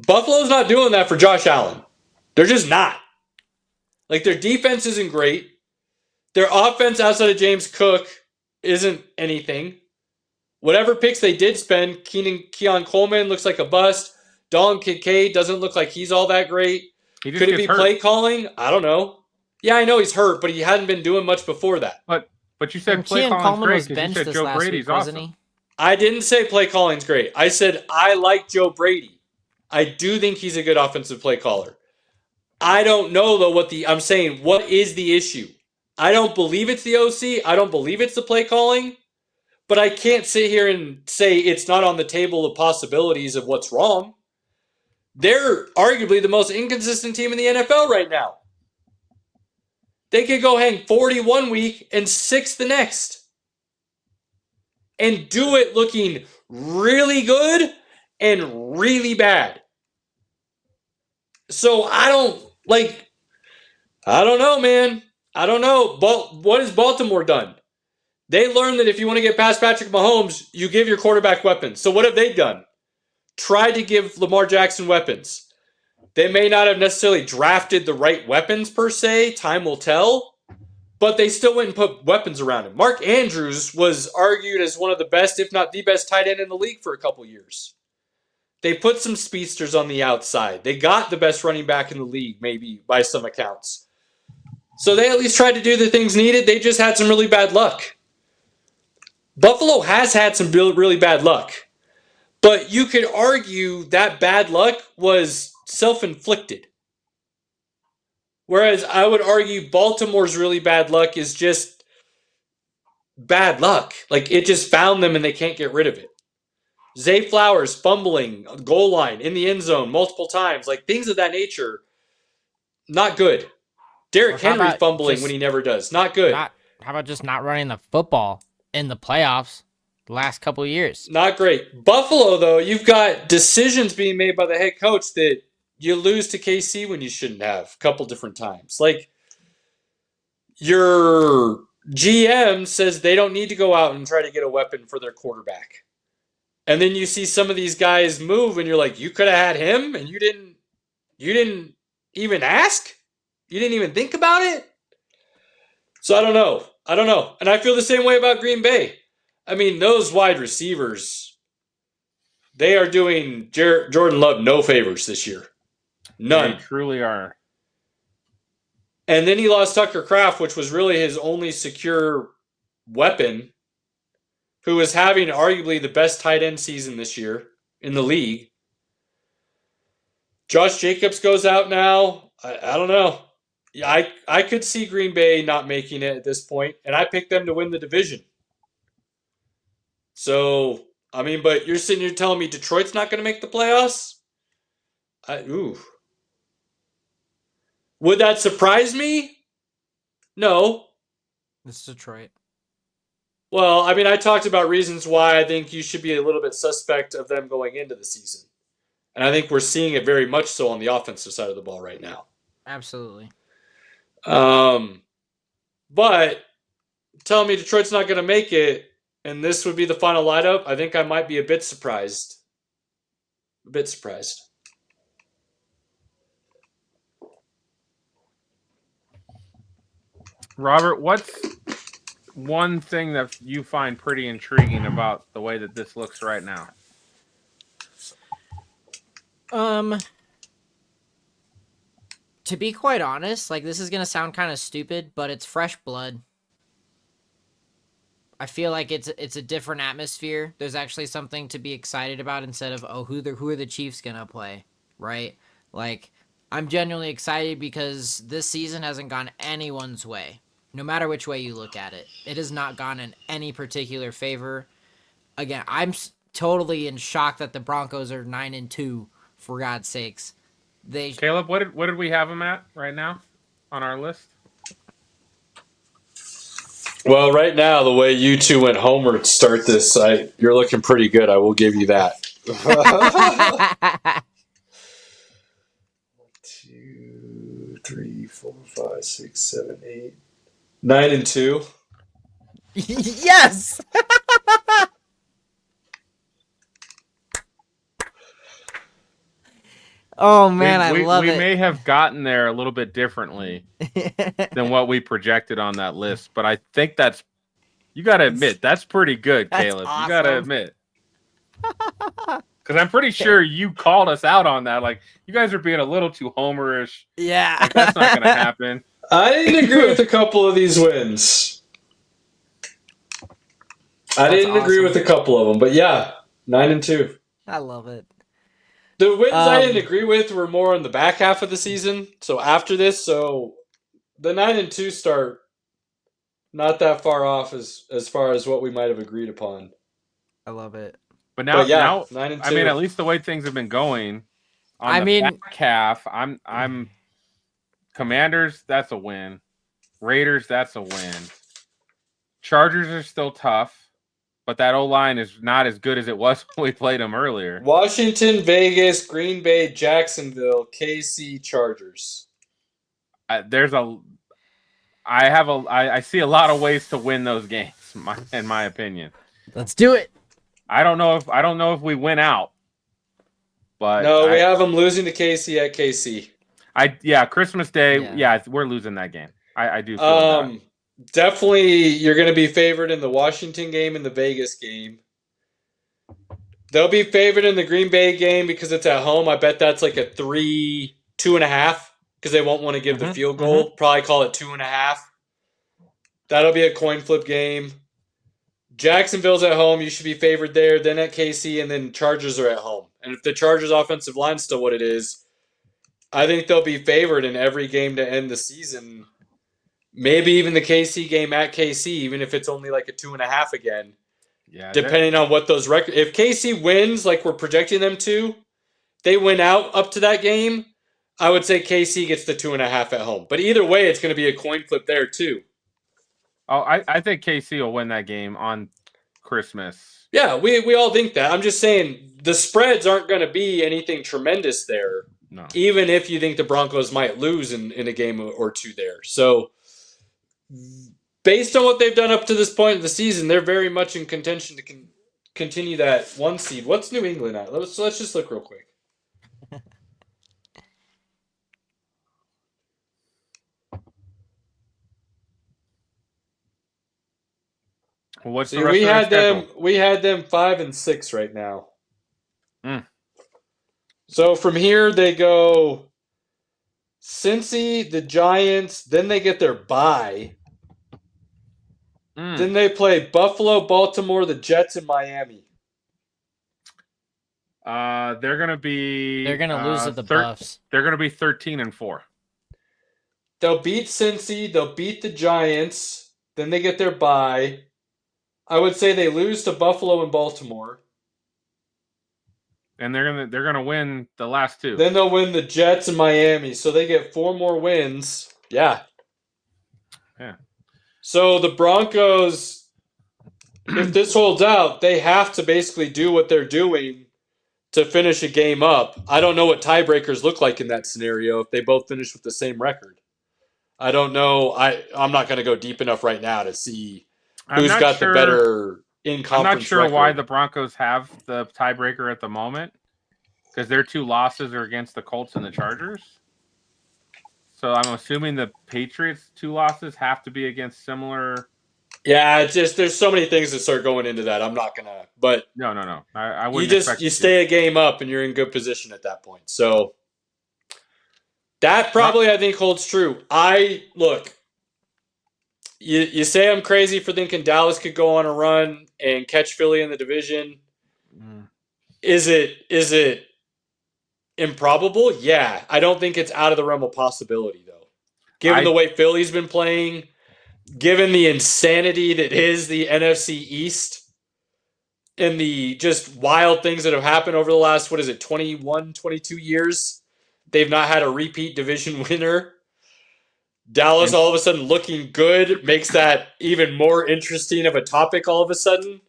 Buffalo's not doing that for Josh Allen. They're just not. Like, their defense isn't great. Their offense outside of James Cook isn't anything. Whatever picks they did spend, Keon Coleman looks like a bust. Dalton Kincaid doesn't look like he's all that great. Could it be play calling? I don't know. Yeah, I know he's hurt, but he hadn't been doing much before that. But you said play calling's great because you said Joe Brady's awesome. I didn't say play calling's great. I said I like Joe Brady. I do think he's a good offensive play caller. I don't know, though, I'm saying, what is the issue? I don't believe it's the OC. I don't believe it's the play calling. But I can't sit here and say it's not on the table of possibilities of what's wrong. They're arguably the most inconsistent team in the NFL right now. They could go hang 40 one week and 6 the next. And do it looking really good and really bad. So I don't know, man. I don't know. But what has Baltimore done? They learned that if you want to get past Patrick Mahomes, you give your quarterback weapons. So what have they done? Tried to give Lamar Jackson weapons. They may not have necessarily drafted the right weapons per se. Time will tell. But they still went and put weapons around him. Mark Andrews was argued as one of the best, if not the best, tight end in the league for a couple years. They put some speedsters on the outside. They got the best running back in the league, maybe, by some accounts. So they at least tried to do the things needed. They just had some really bad luck. Buffalo has had some really bad luck. But you could argue that bad luck was self-inflicted. Whereas I would argue Baltimore's really bad luck is just bad luck. Like, it just found them and they can't get rid of it. Zay Flowers fumbling, goal line, in the end zone multiple times, like things of that nature, not good. Or Derrick how Henry about fumbling when just he never does, not good. not? How about just not running the football in the playoffs the last couple of years? Not great. Buffalo, though, you've got decisions being made by the head coach that you lose to KC when you shouldn't have a couple different times. Like, your GM says they don't need to go out and try to get a weapon for their quarterback. And then you see some of these guys move and you're like, you could have had him and you didn't even ask? You didn't even think about it? So I don't know. And I feel the same way about Green Bay. I mean, those wide receivers, they are doing Jordan Love no favors this year. None. They truly are. And then he lost Tucker Kraft, which was really his only secure weapon, who is having arguably the best tight end season this year in the league. Josh Jacobs goes out now. I don't know. I could see Green Bay not making it at this point, and I picked them to win the division. So, I mean, but you're sitting here telling me Detroit's not going to make the playoffs? Would that surprise me? No. It's Detroit. Well, I mean, I talked about reasons why I think you should be a little bit suspect of them going into the season. And I think we're seeing it very much so on the offensive side of the ball right now. Absolutely. But telling me Detroit's not going to make it, and this would be the final lineup, I think I might be a bit surprised. Robert, what's one thing that you find pretty intriguing about the way that this looks right now? To be quite honest, like, this is gonna sound kind of stupid, but it's fresh blood. I feel like it's a different atmosphere. There's actually something to be excited about instead of who are the Chiefs gonna play, right? Like, I'm genuinely excited because this season hasn't gone anyone's way. No matter which way you look at it, it has not gone in any particular favor. Again, I'm totally in shock that the Broncos are 9-2. For God's sakes, Caleb, what did we have them at right now on our list? Well, right now, the way you two went homer to start this, you're looking pretty good. I will give you that. 2, 3, 4, 5, 6, 7, 8, 9-2. Yes. Oh man, I love it. We may have gotten there a little bit differently than what we projected on that list, but I think you got to admit that's pretty good, Caleb. Awesome. You got to admit, because I'm pretty sure you called us out on that. Like, you guys are being a little too homerish. Yeah, like, that's not going to happen. I didn't agree with a couple of these wins. I didn't agree with a couple of them, but yeah, 9-2. I love it. The wins I didn't agree with were more in the back half of the season. So after this, so the 9-2 start, not that far off as far as what we might have agreed upon. I love it. But now, 9-2. I mean, at least the way things have been going. Back half, I'm Commanders. That's a win. Raiders. That's a win. Chargers are still tough. But that O-line is not as good as it was when we played them earlier. Washington, Vegas, Green Bay, Jacksonville, KC, Chargers. I see a lot of ways to win those games, in my opinion. Let's do it. I don't know if we win out. But no, we have them losing to KC at KC. Christmas Day. Yeah, we're losing that game. I do feel that. Definitely, you're going to be favored in the Washington game and the Vegas game. They'll be favored in the Green Bay game because it's at home. I bet that's like a 2.5 because they won't want to give the field goal. Probably call it 2.5. That'll be a coin flip game. Jacksonville's at home. You should be favored there. Then at KC, and then Chargers are at home. And if the Chargers' offensive line's still what it is, I think they'll be favored in every game to end the season. Maybe even the KC game at KC, even if it's only like a 2.5 again. Yeah. Depending on what those records. If KC wins, like we're projecting them to, they win out up to that game, I would say KC gets the 2.5 at home. But either way, it's going to be a coin flip there too. Oh, I think KC will win that game on Christmas. Yeah, we all think that. I'm just saying the spreads aren't going to be anything tremendous there. No. Even if you think the Broncos might lose in a game or two there. So, based on what they've done up to this point of the season, they're very much in contention to continue that 1 seed. What's New England at? Let's just look real quick. What's See, the rest of their schedule? we had them 5 and 6 right now. Mm. So from here they go Cincy, the Giants, then they get their bye. Then they play Buffalo, Baltimore, the Jets, and Miami. They're gonna lose to the Buffs. They're gonna be 13-4. They'll beat Cincy, they'll beat the Giants, then they get their bye. I would say they lose to Buffalo and Baltimore. And they're gonna win the last two. Then they'll win the Jets and Miami, so they get 4 more wins. Yeah. So the Broncos, if this holds out, they have to basically do what they're doing to finish a game up. I don't know what tiebreakers look like in that scenario if they both finish with the same record. I don't know. I'm not going to go deep enough right now to see who's got the better in-conference I'm not sure record. why the Broncos have the tiebreaker at the moment, because their 2 losses are against the Colts and the Chargers. So I'm assuming the Patriots' 2 losses have to be against similar. Yeah, it's just there's so many things that start going into that. I'm not gonna. But No. I wouldn't. You stay a game up and you're in good position at that point. So that probably I think holds true. You say I'm crazy for thinking Dallas could go on a run and catch Philly in the division. Is it improbable? Yeah. I don't think it's out of the realm of possibility, though. Given the way Philly's been playing, given the insanity that is the NFC East, and the just wild things that have happened over the last, 21, 22 years, they've not had a repeat division winner. Dallas all of a sudden looking good makes that even more interesting of a topic all of a sudden.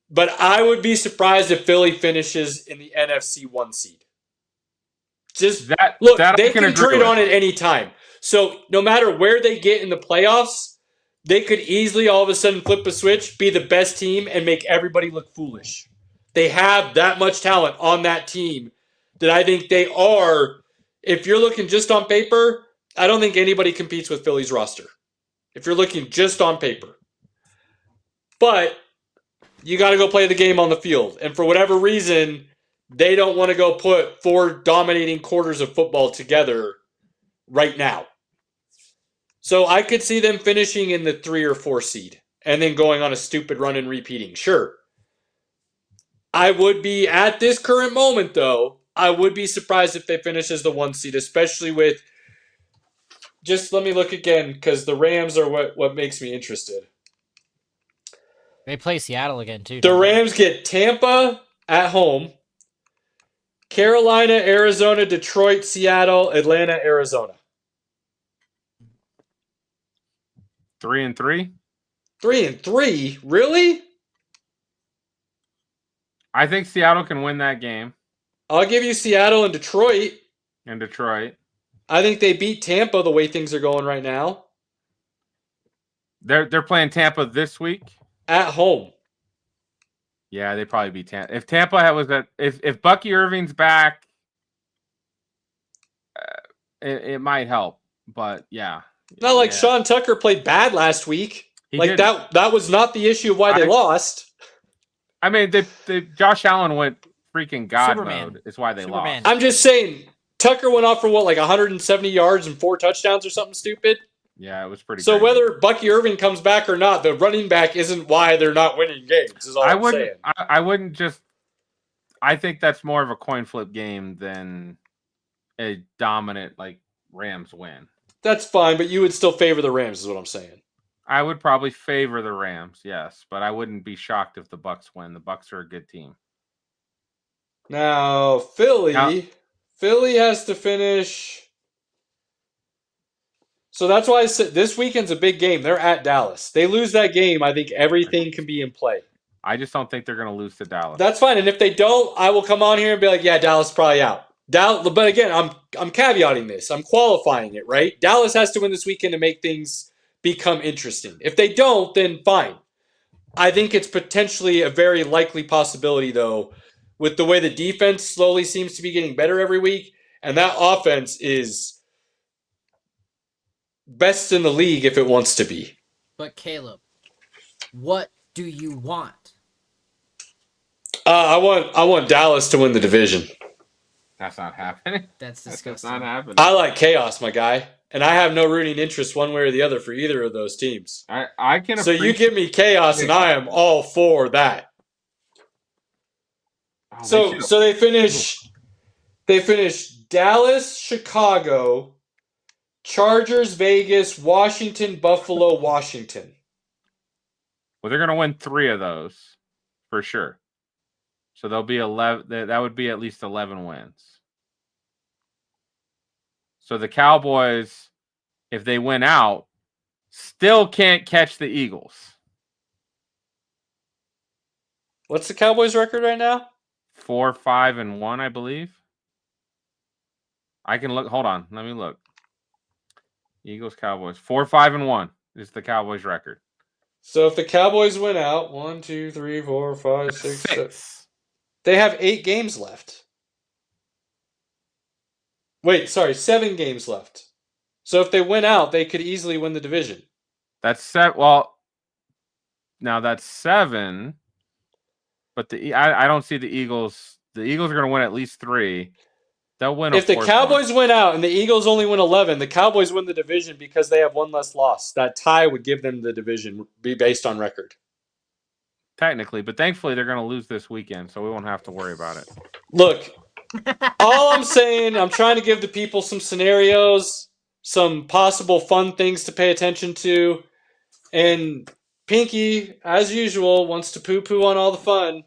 But I would be surprised if Philly finishes in the NFC 1 seed. They can turn it on at any time. So no matter where they get in the playoffs, they could easily all of a sudden flip a switch, be the best team, and make everybody look foolish. They have that much talent on that team that I think they are. If you're looking just on paper, I don't think anybody competes with Philly's roster. If you're looking just on paper. But you got to go play the game on the field. And for whatever reason, they don't want to go put 4 dominating quarters of football together right now. So I could see them finishing in the 3 or 4 seed and then going on a stupid run and repeating. Sure. I would be, at this current moment, though, I would be surprised if they finish as the 1 seed, especially with, just let me look again, because the Rams are what makes me interested. They play Seattle again, too. The Rams get Tampa at home, Carolina, Arizona, Detroit, Seattle, Atlanta, Arizona. 3-3? 3-3? Really? I think Seattle can win that game. I'll give you Seattle and Detroit. I think they beat Tampa the way things are going right now. They're playing Tampa this week? At home. Yeah, they probably beat Tampa. If Tampa was if Bucky Irving's back, it might help. But yeah. Not like Sean Tucker played bad last week. That was not the issue of why they lost. I mean, Josh Allen went freaking God mode. Is why they lost. I'm just saying, Tucker went off for 170 yards and 4 touchdowns or something stupid. Yeah, it was pretty. So whether Bucky Irving comes back or not, the running back isn't why they're not winning games. Is all I'm saying. I wouldn't just. I think that's more of a coin flip game than a dominant Rams win. That's fine, but you would still favor the Rams, is what I'm saying. I would probably favor the Rams, yes, but I wouldn't be shocked if the Bucks win. The Bucks are a good team. Now, Philly has to finish. So that's why I said this weekend's a big game. They're at Dallas. They lose that game, I think everything can be in play. I just don't think they're going to lose to Dallas. That's fine. And if they don't, I will come on here and be like, yeah, Dallas is probably out. But again, I'm caveating this. I'm qualifying it, right? Dallas has to win this weekend to make things become interesting. If they don't, then fine. I think it's potentially a very likely possibility, though, with the way the defense slowly seems to be getting better every week, and that offense is best in the league if it wants to be. But Caleb, what do you want? I want Dallas to win the division. That's not happening. That's That's disgusting. not happening. I like chaos, my guy, and I have no rooting interest one way or the other for either of those teams. I can. So you give me chaos, and I am all for that. Oh, So they finish Dallas, Chicago, Chargers, Vegas, Washington, Buffalo, Washington. Well, they're going to win 3 of those for sure. So they'll be 11. That would be at least 11 wins. So the Cowboys, if they win out, still can't catch the Eagles. What's the Cowboys' record right now? 4-5-1, I believe. I can look. Hold on. Let me look. Eagles, Cowboys. 4-5-1 is the Cowboys' record. So if the Cowboys win out, 1, 2, 3, 4, 5, 6, 7. 6. They have 8 games left. Wait, sorry, 7 games left. So if they win out, they could easily win the division. That's set. Well, now that's 7. But I don't see the Eagles. The Eagles are going to win at least 3. They'll win. If the Cowboys win out and the Eagles only win 11, the Cowboys win the division because they have 1 less loss. That tie would give them the division, be based on record. Technically, but thankfully they're going to lose this weekend, so we won't have to worry about it. Look, all I'm saying, I'm trying to give the people some scenarios, some possible fun things to pay attention to, and Pinky, as usual, wants to poo-poo on all the fun.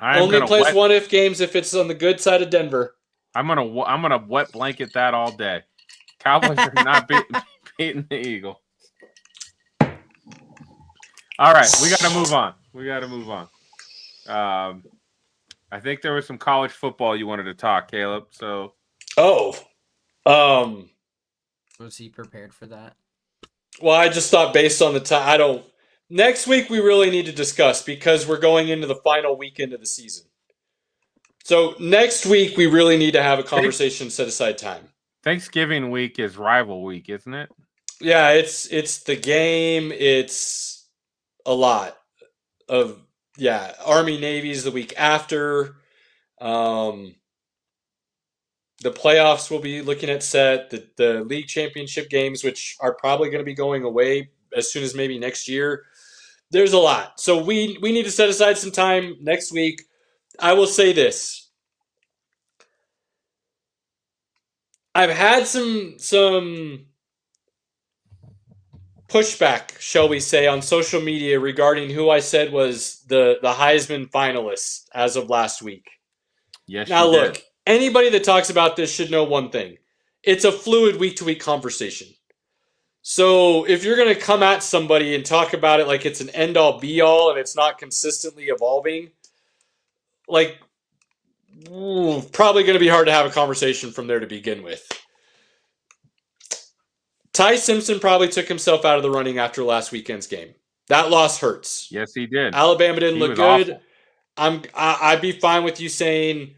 Only plays what-if games if it's on the good side of Denver. I'm gonna wet blanket that all day. Cowboys are not beating the Eagles. All right, we got to move on. I think there was some college football you wanted to talk, Caleb. So. Was he prepared for that? Well, I just thought based on the time, next week we really need to discuss because we're going into the final weekend of the season. So next week we really need to have a conversation, set aside time. Thanksgiving week is rival week, isn't it? Yeah, it's the game. It's a lot of Army Navy's the week after. The playoffs we'll be looking at set. The league championship games, which are probably going to be going away as soon as maybe next year. There's a lot. So we need to set aside some time next week. I will say this. I've had some pushback, shall we say, on social media regarding who I said was the Heisman finalist as of last week. Yes. Now look, anybody that talks about this should know one thing. It's a fluid week-to-week conversation. So if you're going to come at somebody and talk about it like it's an end-all, be-all, and it's not consistently evolving, probably going to be hard to have a conversation from there to begin with. Ty Simpson probably took himself out of the running after last weekend's game. That loss hurts. Yes, he did. Alabama didn't look good. Awful. I'd be fine with you saying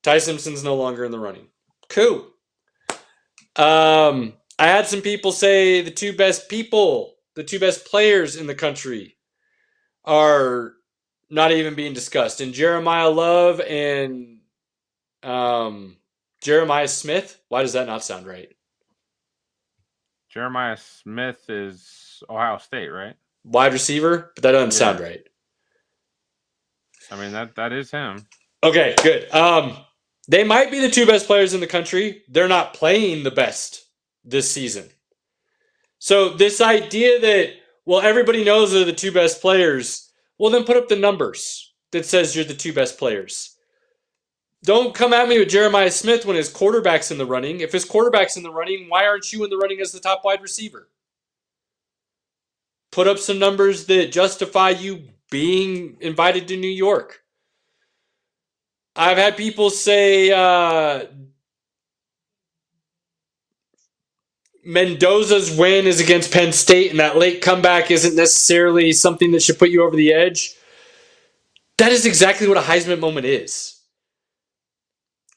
Ty Simpson's no longer in the running. Cool. I had some people say the two best players in the country are not even being discussed. And Jeremiah Love and Jeremiah Smith. Why does that not sound right? Jeremiah Smith is Ohio State, right? Wide receiver, but that doesn't sound right. I mean, that is him. Okay, good. They might be the two best players in the country. They're not playing the best this season. So this idea that, Well, everybody knows they're the two best players. Well, then put up the numbers that says you're the two best players. Don't come at me with Jeremiah Smith when his quarterback's in the running. If his quarterback's in the running, why aren't you in the running as the top wide receiver? Put up some numbers that justify you being invited to New York. I've had people say Mendoza's win is against Penn State and that late comeback isn't necessarily something that should put you over the edge. That is exactly what a Heisman moment is.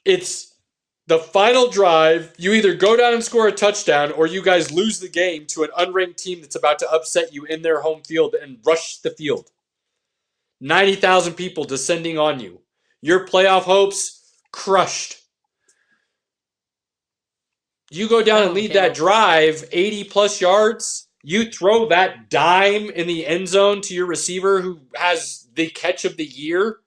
It's the final drive. You either go down and score a touchdown or you guys lose the game to an unranked team that's about to upset you in their home field and rush the field. 90,000 people descending on you. Your playoff hopes crushed. You go down and lead that drive 80 plus yards. You throw that dime in the end zone to your receiver who has the catch of the year.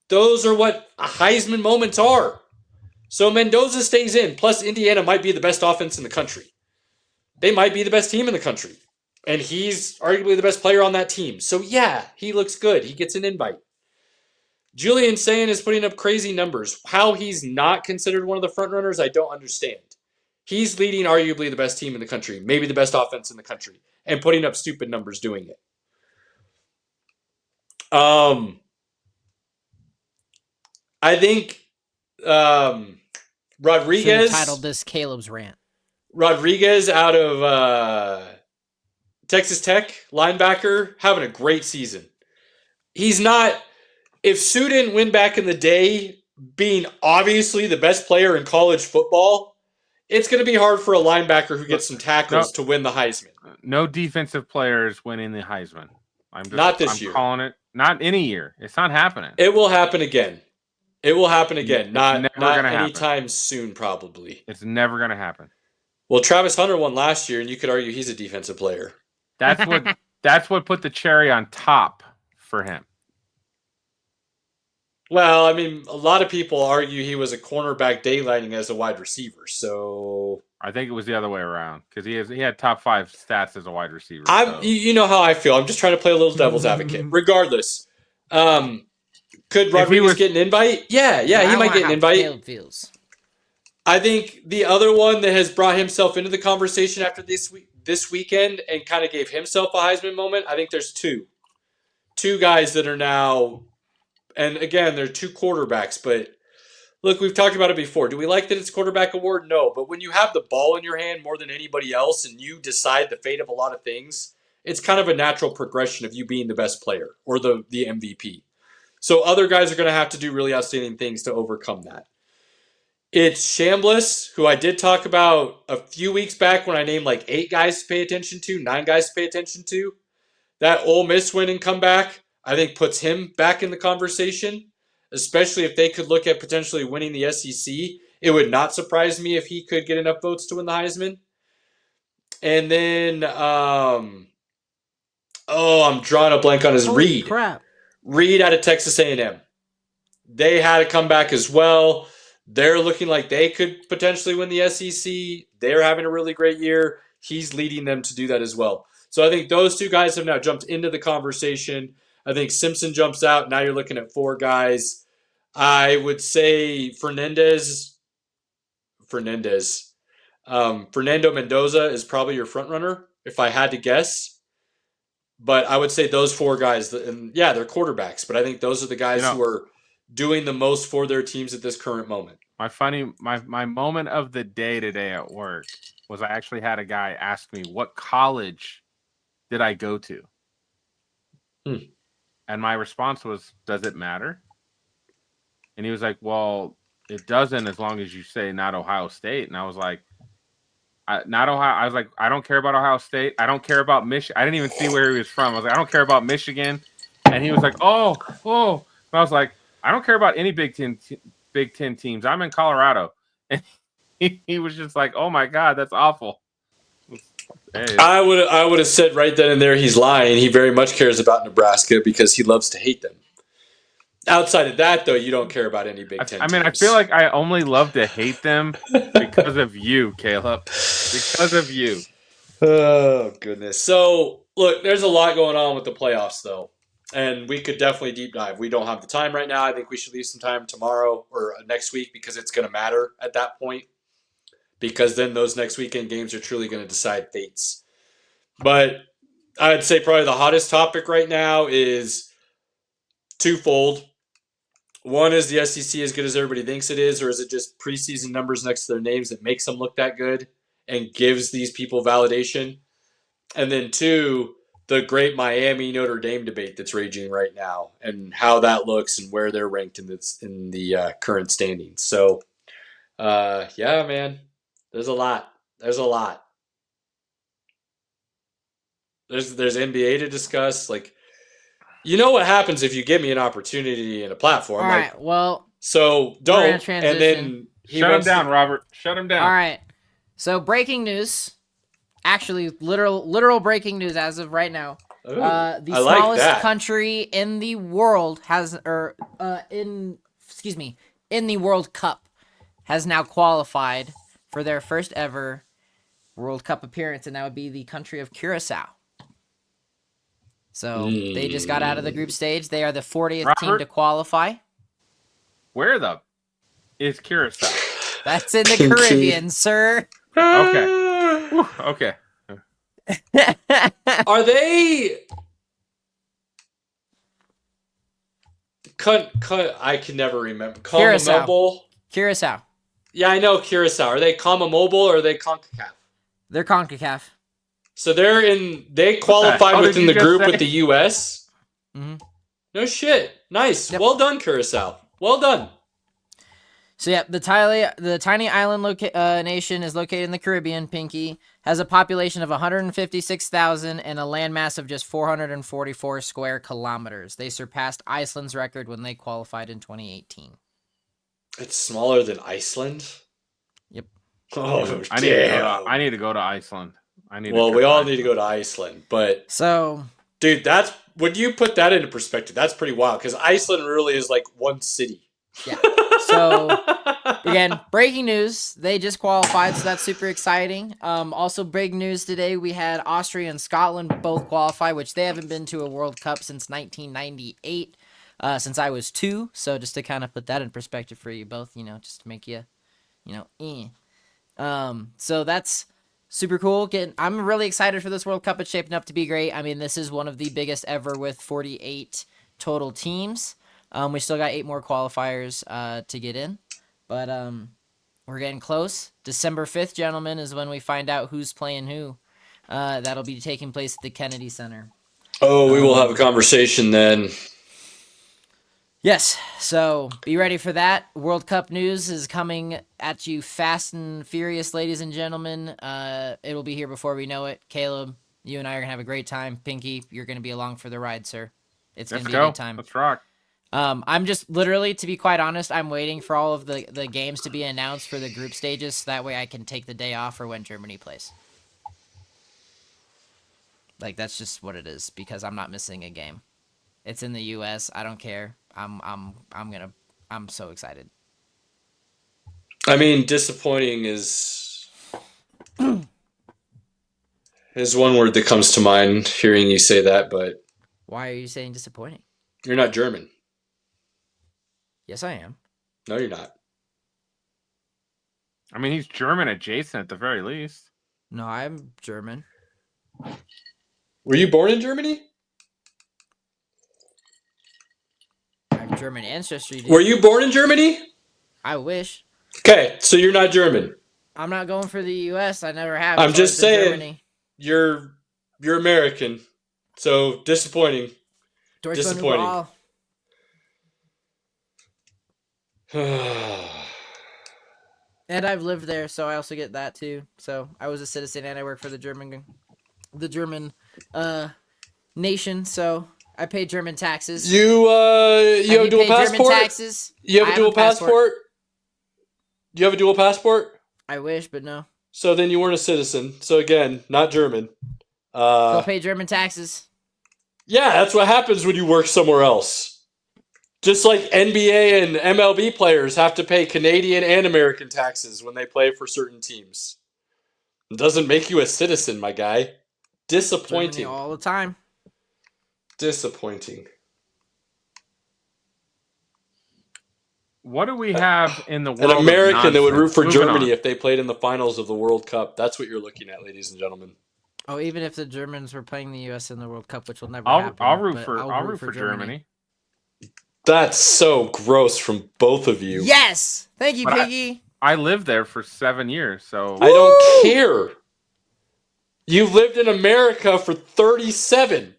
Those are what Heisman moments are. So Mendoza stays in. Plus, Indiana might be the best offense in the country. They might be the best team in the country. And he's arguably the best player on that team. So yeah, he looks good. He gets an invite. Julian Sayin is putting up crazy numbers. How he's not considered one of the front runners, I don't understand. He's leading arguably the best team in the country, maybe the best offense in the country, and putting up stupid numbers doing it. I think Rodriguez titled this Caleb's rant. Rodriguez out of Texas Tech, linebacker, having a great season. He's not. If Sue didn't win back in the day, being obviously the best player in college football, it's going to be hard for a linebacker who gets some tackles to win the Heisman. No defensive players winning the Heisman. I'm year. Calling it. Not any year. It's not happening. It will happen again. It will happen again. Not anytime happen. Soon, probably. It's never going to happen. Well, Travis Hunter won last year, and you could argue he's a defensive player. That's what put the cherry on top for him. Well, I mean, a lot of people argue he was a cornerback daylighting as a wide receiver. So I think it was the other way around because he had top 5 stats as a wide receiver. You know how I feel. I'm just trying to play a little devil's advocate. Regardless, could Rodriguez get an invite? Yeah, he might get an invite. Feels. I think the other one that has brought himself into the conversation after this weekend and kind of gave himself a Heisman moment, I think there's two guys that are now. And again, they're 2 quarterbacks, but look, we've talked about it before. Do we like that it's quarterback award? No, but when you have the ball in your hand more than anybody else and you decide the fate of a lot of things, it's kind of a natural progression of you being the best player or the MVP. So other guys are going to have to do really outstanding things to overcome that. It's Chambliss, who I did talk about a few weeks back when I named like 8 guys to pay attention to, 9 guys to pay attention to. That Ole Miss win and comeback, I think puts him back in the conversation, especially if they could look at potentially winning the SEC. It would not surprise me if he could get enough votes to win the Heisman. And then, I'm drawing a blank on his Reed. Crap. Reed out of Texas A&M. They had a comeback as well. They're looking like they could potentially win the SEC. They're having a really great year. He's leading them to do that as well. So I think those 2 guys have now jumped into the conversation. I think Simpson jumps out. Now you're looking at 4 guys. I would say Fernando Mendoza is probably your front runner, if I had to guess. But I would say those 4 guys, and yeah, they're quarterbacks, but I think those are the guys who are doing the most for their teams at this current moment. My moment of the day today at work was I actually had a guy ask me, what college did I go to? And my response was, does it matter? And he was like, well, it doesn't as long as you say not Ohio State. And I was like, not Ohio. I was like, I don't care about Ohio State. I don't care about Michigan. I didn't even see where he was from. I was like, I don't care about Michigan. And he was like, oh. And I was like, I don't care about any Big Ten teams. I'm in Colorado. And he was just like, oh my God, that's awful. Hey. I would have said right then and there he's lying. He very much cares about Nebraska because he loves to hate them. Outside of that, though, you don't care about any Big Ten teams. I feel like I only love to hate them because of you, Caleb. Because of you. Oh, goodness. So Look, there's a lot going on with the playoffs, though. And we could definitely deep dive. We don't have the time right now. I think we should leave some time tomorrow or next week because it's going to matter at that point. Because then those next weekend games are truly going to decide fates. But I'd say probably the hottest topic right now is twofold. One, is the SEC as good as everybody thinks it is, or is it just preseason numbers next to their names that makes them look that good and gives these people validation? And then two, the great Miami Notre Dame debate that's raging right now and how that looks and where they're ranked in the current standings. So, yeah, man, there's a lot. There's NBA to discuss. Like, you know what happens if you give me an opportunity and a platform. All right, well, so don't. And then shut him down, Robert. Shut him down. All right. So breaking news. Actually, literal breaking news as of right now. Ooh, The smallest country in the world in the World Cup has now qualified for their first ever World Cup appearance, and that would be the country of Curacao. So they just got out of the group stage. They are the 40th team to qualify. Where is Curacao? That's in the Caribbean, sir. Okay. Okay. Are they? I can never remember. Curacao. Yeah, I know Curacao. Are they CONMEBOL or are they CONCACAF? They're CONCACAF. So they qualified within the group with the U.S. Mm-hmm. No shit. Nice. Yep. Well done, Curacao. Well done. So yeah, the tiny island nation is located in the Caribbean. Pinky has a population of 156,000 and a landmass of just 444 square kilometers. They surpassed Iceland's record when they qualified in 2018. It's smaller than Iceland. Yep. Oh, I need to go to Iceland. We all need to go to Iceland, but dude, that's when you put that into perspective, that's pretty wild because Iceland really is like one city. Yeah. So again, breaking news, they just qualified, so that's super exciting. Also big news today, we had Austria and Scotland both qualify, which they haven't been to a World Cup since 1998, since I was 2. So just to kind of put that in perspective for you both, just to make you, so that's super cool. I'm really excited for this World Cup. It's shaping up to be great. I mean, this is one of the biggest ever with 48 total teams. We still got 8 more qualifiers to get in, but we're getting close. December 5th, gentlemen, is when we find out who's playing who. That'll be taking place at the Kennedy Center. Oh, we will have a conversation then. Yes, so be ready for that. World Cup news is coming at you fast and furious, ladies and gentlemen. It will be here before we know it. Caleb, you and I are going to have a great time. Pinky, you're going to be along for the ride, sir. It's going to be a good time. Let's rock. I'm just literally, to be quite honest, I'm waiting for all of the games to be announced for the group stages, so that way I can take the day off for when Germany plays. Like, that's just what it is, because I'm not missing a game. It's in the U.S. I don't care. I'm so excited. I mean, disappointing is one word that comes to mind hearing you say that, but why are you saying disappointing? You're not German. Yes, I am. No, you're not. I mean, he's German adjacent at the very least. No, I'm German. Were you born in Germany? I have German ancestry. Dude. Were you born in Germany? I wish. Okay, so you're not German. I'm not going for the U.S. I never have. I'm just saying, Germany. You're American. So disappointing. Disappointing. And I've lived there, so I also get that too. So I was a citizen and I work for the German nation, so I pay German taxes. You have a dual passport? German taxes? You have a dual passport? Do you have a dual passport? I wish, but no. So then you weren't a citizen. So again, not German. Go pay German taxes. Yeah, that's what happens when you work somewhere else. Just like NBA and MLB players have to pay Canadian and American taxes when they play for certain teams. It doesn't make you a citizen, my guy. Disappointing. Germany all the time. Disappointing. What do we have in the An world of American that would root nonsense? for Moving Germany on. if they played in the finals of the World Cup. That's what you're looking at, ladies and gentlemen. Oh, even if the Germans were playing the U.S. in the World Cup, which will never I'll happen. root but for I'll root for Germany. That's so gross from both of you. Yes! Thank you, But Piggy. I lived there for 7 years, so I don't care. You lived in America for 37.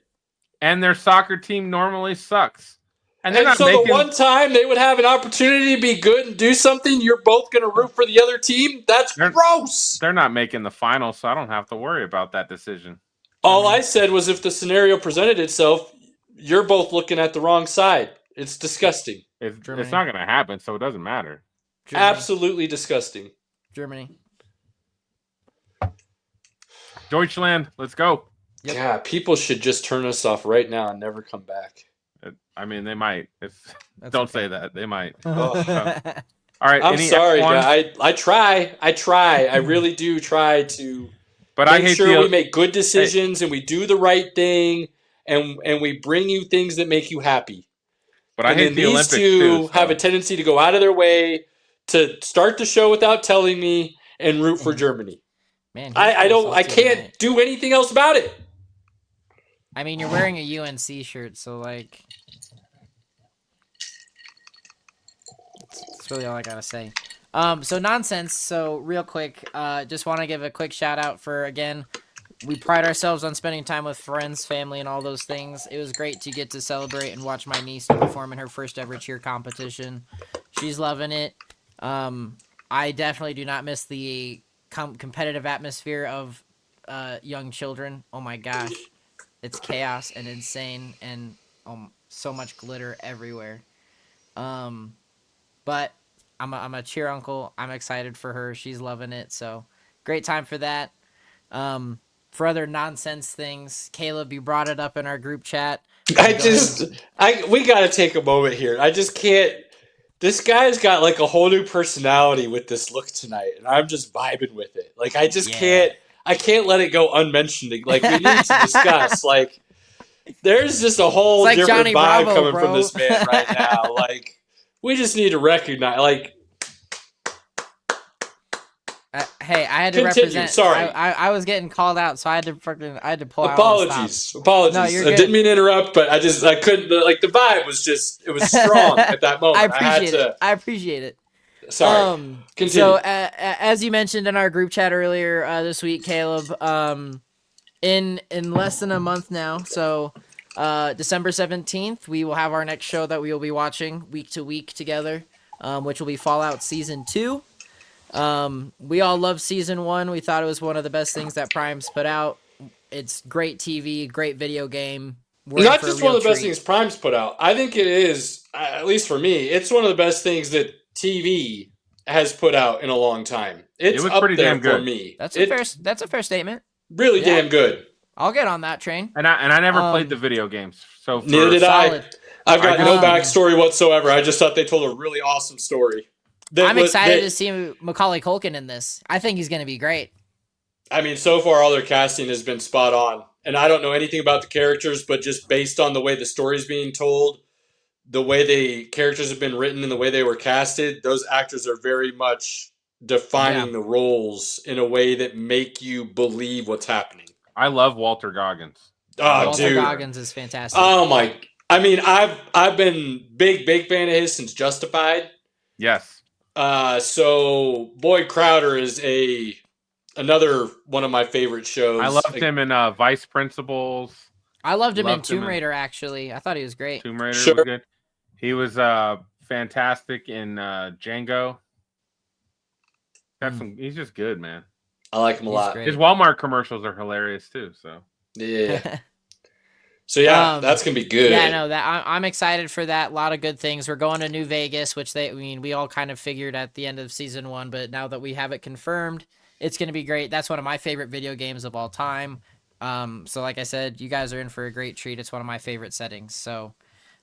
and their soccer team normally sucks. And they're And not so making the one time they would have an opportunity to be good and do something, you're both going to root for the other team? That's gross. they're not making the final, so I don't have to worry about that decision. All I said was if the scenario presented itself, you're both looking at the wrong side. It's disgusting. It's Germany. not going to happen, so it doesn't matter. Germany. Absolutely disgusting. Germany. Deutschland, let's go. Yep. Yeah, people should just turn us off right now and never come back. I mean, they might. Don't say that. They might. Oh. All right. I'm sorry, F1? guy. I try. I really do try to But I make hate sure we make good decisions and we do the right thing and we bring you things that make you happy. But I hate the these Olympics two too. have a tendency to go out of their way to start the show without telling me and root for Germany. Man, I can't do anything else about it. I mean, you're wearing a UNC shirt, so like, that's really all I gotta say. So nonsense. So real quick, just want to give a quick shout out for, again, we pride ourselves on spending time with friends, family, and all those things. It was great to get to celebrate and watch my niece perform in her first ever cheer competition. She's loving it. I definitely do not miss the competitive atmosphere of young children. Oh my gosh. It's chaos and insane and so much glitter everywhere. But I'm a cheer uncle. I'm excited for her. She's loving it. So great time for that. For other nonsense things, Caleb, you brought it up in our group chat. We got to take a moment here. I just can't. This guy's got like a whole new personality with this look tonight, and I'm just vibing with it. Like I just can't. I can't let it go unmentioned. Like we need to discuss. Like there's just a whole different Johnny vibe Bravo, coming bro. from this man right now. Like we just need to recognize. Like hey, I had to continue. represent. Sorry, I was getting called out, so I had to pull out. Apologies. No, you're I good. didn't mean to interrupt, but I couldn't. Like the vibe was just. It was strong at that moment. I appreciate it. Sorry. Continue. So, as you mentioned in our group chat earlier this week, Caleb, in less than a month now, so December 17th, we will have our next show that we will be watching week to week together, which will be Fallout Season 2. We all love Season 1. We thought it was one of the best things that Prime's put out. It's great TV, great video game. Not just one of the best things Prime's put out. I think it is, at least for me, it's one of the best things that TV has put out in a long time. It was up pretty there damn good for me. That's a fair statement. Really damn good. I'll get on that train. And I never played the video games, so neither did solid. I've got no backstory whatsoever. I just thought they told a really awesome story. I'm excited to see Macaulay Culkin in this. I think he's going to be great. I mean, so far all their casting has been spot on. And I don't know anything about the characters, but just based on the way the story's being told, the way the characters have been written and the way they were casted, those actors are very much defining the roles in a way that make you believe what's happening. I love Walter Goggins. Oh, Walter dude. Goggins is fantastic. Oh my! I mean, I've been big fan of his since Justified. Yes. So Boyd Crowder is another one of my favorite shows. I loved him in Vice Principals. I loved him in Tomb Raider, actually. I thought he was great. Tomb Raider was good. He was fantastic in Django. He's just good, man. I like him a lot. His Walmart commercials are hilarious too. So yeah. So yeah, that's gonna be good. Yeah, no, I'm excited for that. A lot of good things. We're going to New Vegas, which we all kind of figured at the end of season 1, but now that we have it confirmed, it's gonna be great. That's one of my favorite video games of all time. So like I said, you guys are in for a great treat. It's one of my favorite settings. So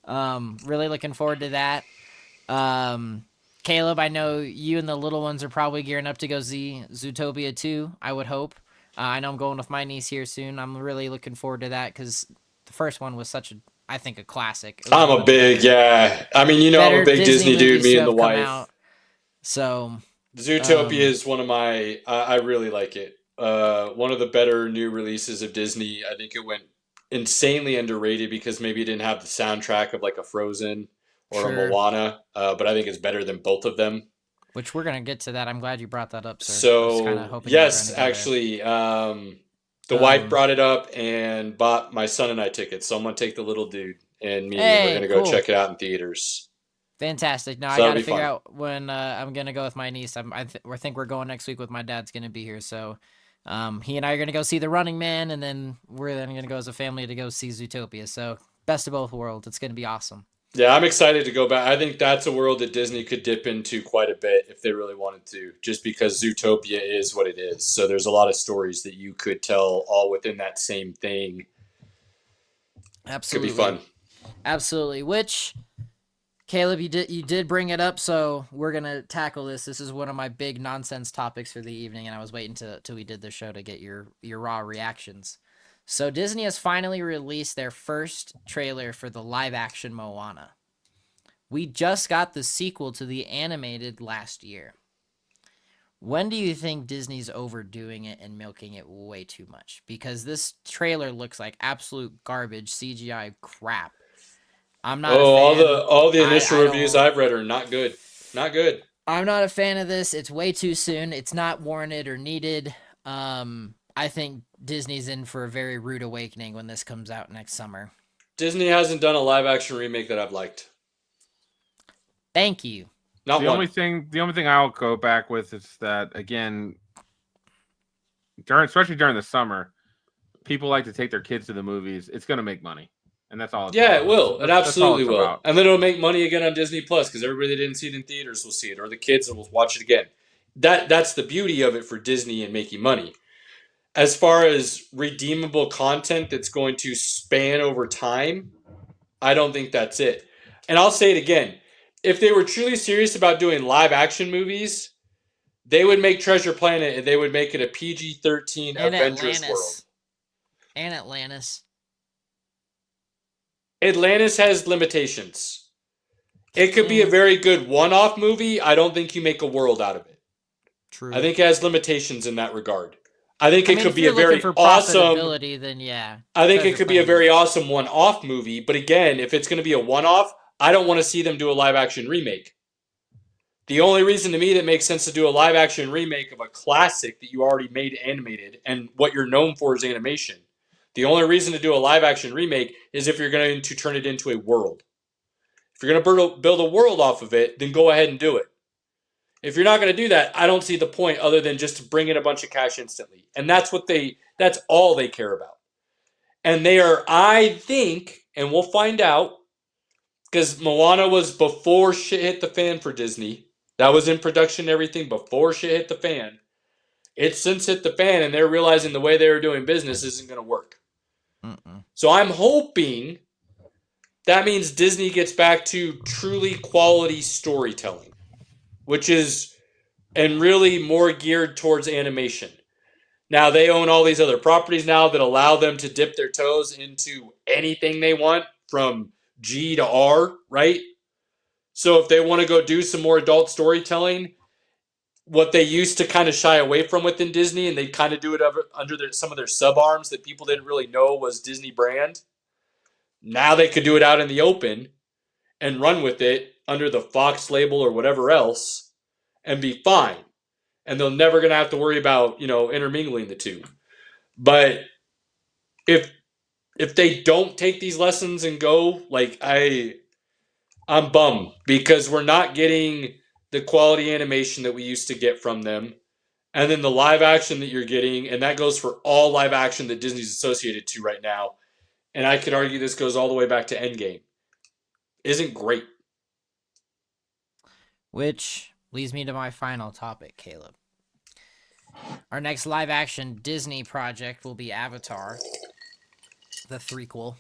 really looking forward to that. Caleb, I know you and the little ones are probably gearing up to go see Zootopia 2, I would hope. I know I'm going with my niece here soon. I'm really looking forward to that because the first one was I think, a classic. It was I'm one a of the big, yeah. I mean, I'm a better big Disney Disney dude, movies me to and the have come wife. out. So, Zootopia um, is one of my, I really like it. One of the better new releases of Disney. I think it went insanely underrated because maybe it didn't have the soundtrack of like a Frozen or a sure. Moana, but I think it's better than both of them. Which we're gonna get to that. I'm glad you brought that up, sir. I was kind of So hoping you were going yes, to go there. actually, the wife Um, brought it up and bought my son and I tickets. So I'm gonna take the little dude and me, and we're hey, gonna go cool. check it out in theaters. Fantastic. No, So I that'll got to be figure fun. out when I'm gonna go with my niece. I think we're going next week with my dad's gonna be here. So, he and I are gonna go see The Running Man, and then we're then gonna go as a family to go see Zootopia. So, best of both worlds. It's gonna be awesome. Yeah, I'm excited to go back. I think that's a world that Disney could dip into quite a bit if they really wanted to, just because Zootopia is what it is. So there's a lot of stories that you could tell all within that same thing. Could be Absolutely, fun. absolutely. Which Caleb, you did bring it up, so we're gonna tackle this. This is one of my big nonsense topics for the evening, and I was waiting till we did the show to get your raw reactions. So Disney has finally released their first trailer for the live action Moana. We just got the sequel to the animated last year. When do you think Disney's overdoing it and milking it way too much? Because this trailer looks like absolute garbage CGI crap. I'm not a Oh, fan. all the initial I reviews don't. I've read are not good. Not good. I'm not a fan of this. It's way too soon. It's not warranted or needed. I think Disney's in for a very rude awakening when this comes out next summer. Disney hasn't done a live action remake that I've liked. Thank you. Not one. The only thing I'll go back with is that again, especially during the summer, people like to take their kids to the movies. It's going to make money, and that's all. Yeah, it will. It That's all absolutely it's will. about. And then it'll make money again on Disney Plus because everybody that didn't see it in theaters will see it, or the kids will watch it again. That's the beauty of it for Disney and making money. As far as redeemable content that's going to span over time, I don't think that's it. And I'll say it again. If they were truly serious about doing live action movies, they would make Treasure Planet and they would make it a PG-13 And Avengers world. Atlantis. And Atlantis. Atlantis has limitations. It could be a very good one-off movie. I don't think you make a world out of it. True. I think it has limitations in that regard. I think I it mean, could if be a you're looking very for awesome. profitability, then yeah. I think it Treasure could be a Planet. very awesome one-off movie. But again, if it's going to be a one-off, I don't want to see them do a live-action remake. The only reason to me that makes sense to do a live-action remake of a classic that you already made animated and what you're known for is animation. The only reason to do a live-action remake is if you're going to turn it into a world. If you're going to build a world off of it, then go ahead and do it. If you're not going to do that, I don't see the point other than just to bring in a bunch of cash instantly. And that's all they care about. And they are, I think, and we'll find out, because Moana was before shit hit the fan for Disney. That was in production and everything before shit hit the fan. It's since hit the fan, and they're realizing the way they were doing business isn't going to work. So I'm hoping that means Disney gets back to truly quality storytelling, which is and really more geared towards animation. Now they own all these other properties now that allow them to dip their toes into anything they want from G to R, right? So if they want to go do some more adult storytelling, what they used to kind of shy away from within Disney, and they kind of do it under some of their sub arms that people didn't really know was Disney brand. Now they could do it out in the open and run with it under the Fox label or whatever else and be fine. And they're never going to have to worry about, intermingling the two. But if they don't take these lessons and go, like I'm bummed because we're not getting the quality animation that we used to get from them. And then the live action that you're getting, and that goes for all live action that Disney's associated to right now. And I could argue this goes all the way back to Endgame. Isn't great. Which leads me to my final topic, Caleb. Our next live action Disney project will be Avatar, the threequel,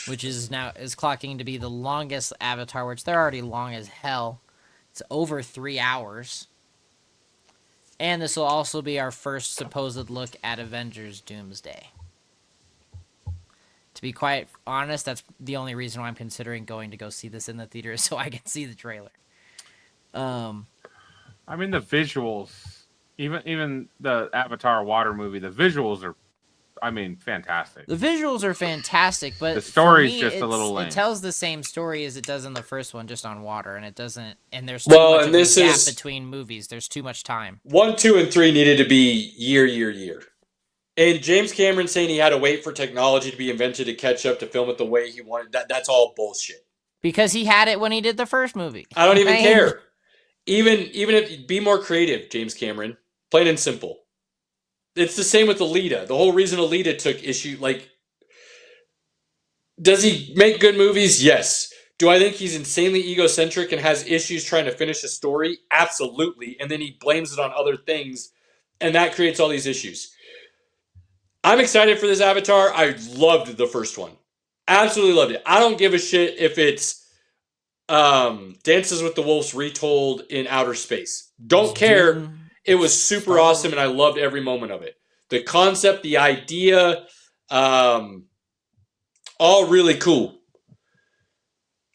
which is clocking to be the longest Avatar, which they're already long as hell. It's over 3 hours. And this will also be our first supposed look at Avengers Doomsday. To be quite honest, that's the only reason why I'm considering going to go see this in the theater, so I can see the trailer. I mean, the visuals, even the Avatar water movie, the visuals are, I mean, fantastic. The visuals are fantastic, but the story's for me, just a little lame. It tells the same story as it does in the first one, just on water, and it doesn't. And there's too Well, much and of a this gap is- between movies. There's too much time. 1, 2, and 3 needed to be year. And James Cameron saying he had to wait for technology to be invented to catch up to film it the way he wanted, that's all bullshit. Because he had it when he did the first movie. I don't even care. Even if be more creative, James Cameron. Plain and simple. It's the same with Alita. The whole reason Alita took issue, like, does he make good movies? Yes. Do I think he's insanely egocentric and has issues trying to finish a story? Absolutely. And then he blames it on other things, and that creates all these issues. I'm excited for this Avatar. I loved the first one. Absolutely loved it. I don't give a shit if it's Dances with the Wolves retold in outer space. Don't care. It was super awesome, and I loved every moment of it. The concept, the idea, all really cool.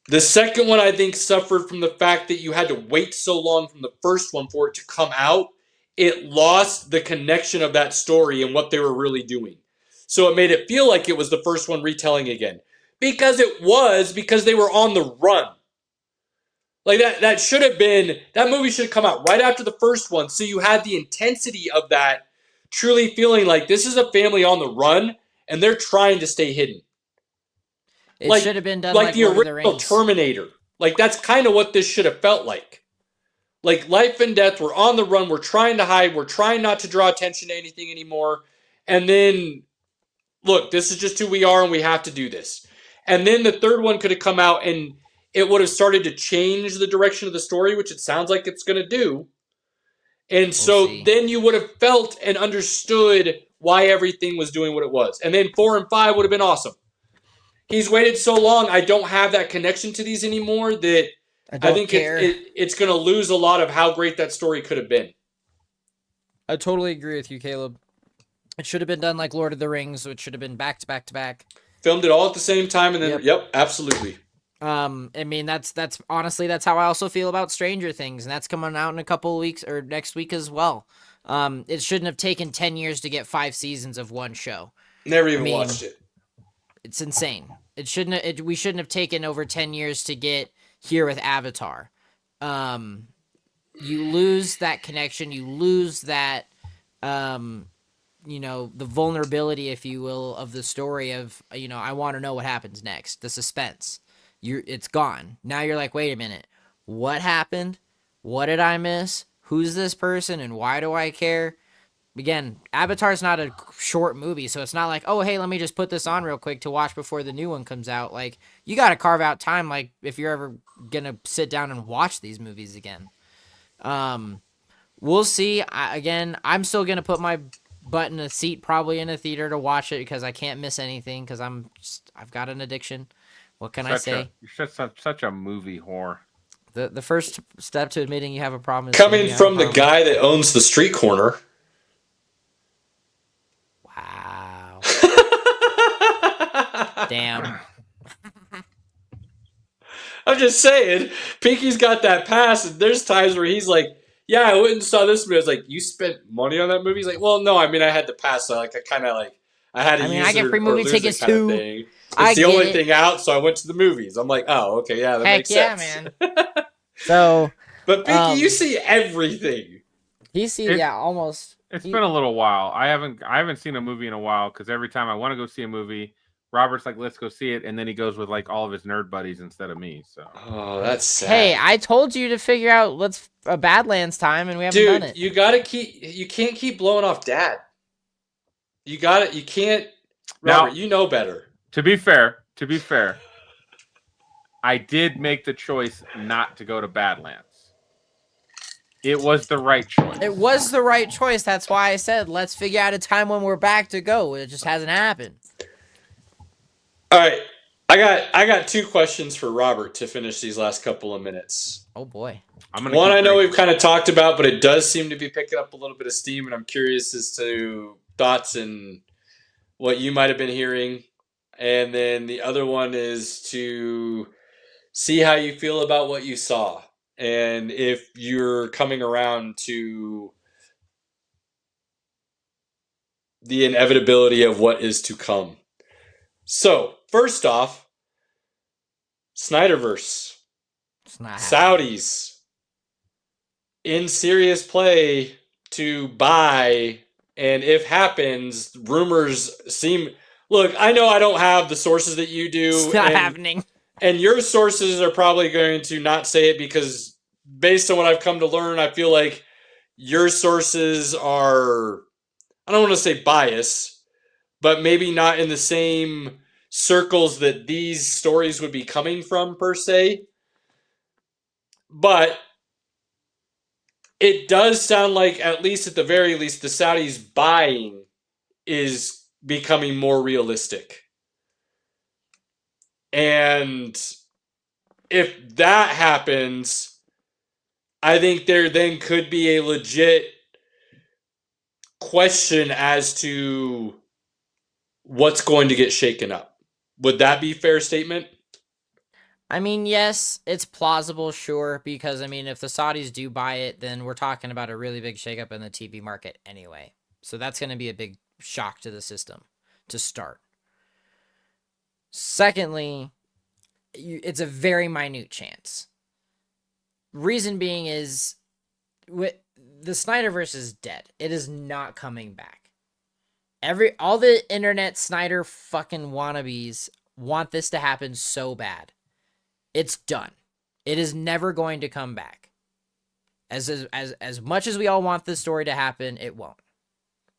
The second one, I think, suffered from the fact that you had to wait so long from the first one for it to come out. It lost the connection of that story and what they were really doing. So it made it feel like it was the first one retelling again. Because they were on the run. Like that should have been, that movie should have come out right after the first one, so you had the intensity of that, truly feeling like this is a family on the run, and they're trying to stay hidden. It should have been done like the Lord of the original Rings. Terminator. Like, that's kind of what this should have felt like. Like, life and death, we're on the run, we're trying to hide, we're trying not to draw attention to anything anymore, and then, look, this is just who we are, and we have to do this. And then the third one could have come out, and it would have started to change the direction of the story, which it sounds like it's going to do. And so then you would have felt and understood why everything was doing what it was. And then 4 and 5 would have been awesome. He's waited so long, I don't have that connection to these anymore that I think it's going to lose a lot of how great that story could have been. I totally agree with you, Caleb. It should have been done like Lord of the Rings, so it should have been back to back to back. Filmed it all at the same time, and then, yep absolutely. I mean, that's honestly, that's how I also feel about Stranger Things, and that's coming out in a couple of weeks or next week as well. It shouldn't have taken 10 years to get 5 seasons of one show. Never even watched it. It's insane. We shouldn't have taken over 10 years to get here with Avatar. You lose that connection. You lose that, the vulnerability, if you will, of the story of, I want to know what happens next. The suspense. It's gone. Now you're like, wait a minute. What happened? What did I miss? Who's this person and why do I care? Again, Avatar's not a short movie, so it's not like, oh, hey, let me just put this on real quick to watch before the new one comes out. Like, you got to carve out time, like, if you're ever going to sit down and watch these movies again. We'll see. I'm still going to put my butt in a seat probably in a theater to watch it because I can't miss anything because I've got an addiction. What can I say? You're such a movie whore. The first step to admitting you have a problem is coming from the guy that owns the street corner. Wow. Damn. I'm just saying, Pinky's got that pass, and there's times where he's like, yeah, I went and saw this movie. I was like, you spent money on that movie? He's like, well, no, I mean, I had the pass, so I kind of I had to use it. I get free movie tickets too. It's the only thing out, so I went to the movies. I'm like, oh, okay, yeah, that makes sense. Heck yeah, man. So, but Pinky, you see everything. Almost. It's been a little while. I haven't seen a movie in a while because every time I want to go see a movie, Robert's like, let's go see it, and then he goes with like all of his nerd buddies instead of me. So. Oh, that's sad. Hey, I told you to figure out a Badlands time, and we haven't done it. You can't keep blowing off Dad. You can't. Robert, you know better. To be fair, I did make the choice not to go to Badlands. It was the right choice. It was the right choice. That's why I said, let's figure out a time when we're back to go. It just hasn't happened. All right. I got two questions for Robert to finish these last couple of minutes. Oh boy. I'm gonna One keep I know drinking. we've kind of talked about, but it does seem to be picking up a little bit of steam, and I'm curious as to thoughts and what you might have been hearing. And then the other one is to see how you feel about what you saw and if you're coming around to the inevitability of what is to come. So, first off, Snyderverse. It's not happening. Saudis in serious play to buy, and if happens, rumors seem. Look, I know I don't have the sources that you do, It's not happening. and your sources are probably going to not say it because, based on what I've come to learn, I feel like your sources are. I don't want to say bias, but maybe not in the same circles that these stories would be coming from per se. But it does sound like, at least at the very least, the Saudis buying is becoming more realistic. And if that happens, I think there then could be a legit question as to what's going to get shaken up. Would that be a fair statement? I mean, yes, it's plausible, sure, because I mean, if the Saudis do buy it, then we're talking about a really big shakeup in the TV market anyway. So that's going to be a big shock to the system to start. Secondly, it's a very minute chance. Reason being is the Snyderverse is dead. It is not coming back. All the internet Snyder fucking wannabes want this to happen so bad. It's done. It is never going to come back. As much as we all want this story to happen, it won't.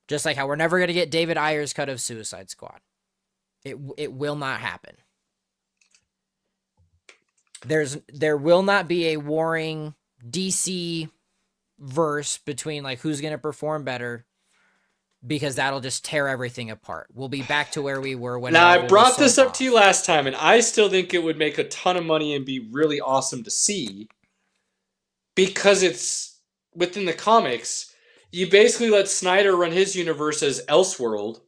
Just like how we're never going to get David Ayer's cut of Suicide Squad. It will not happen. There will not be a warring DC verse between like who's going to perform better, because that'll just tear everything apart. We'll be back to where we were when. Now, I Marvel was brought this sold up off. to you last time, and I still think it would make a ton of money and be really awesome to see because it's within the comics. You basically let Snyder run his universe as Elseworld,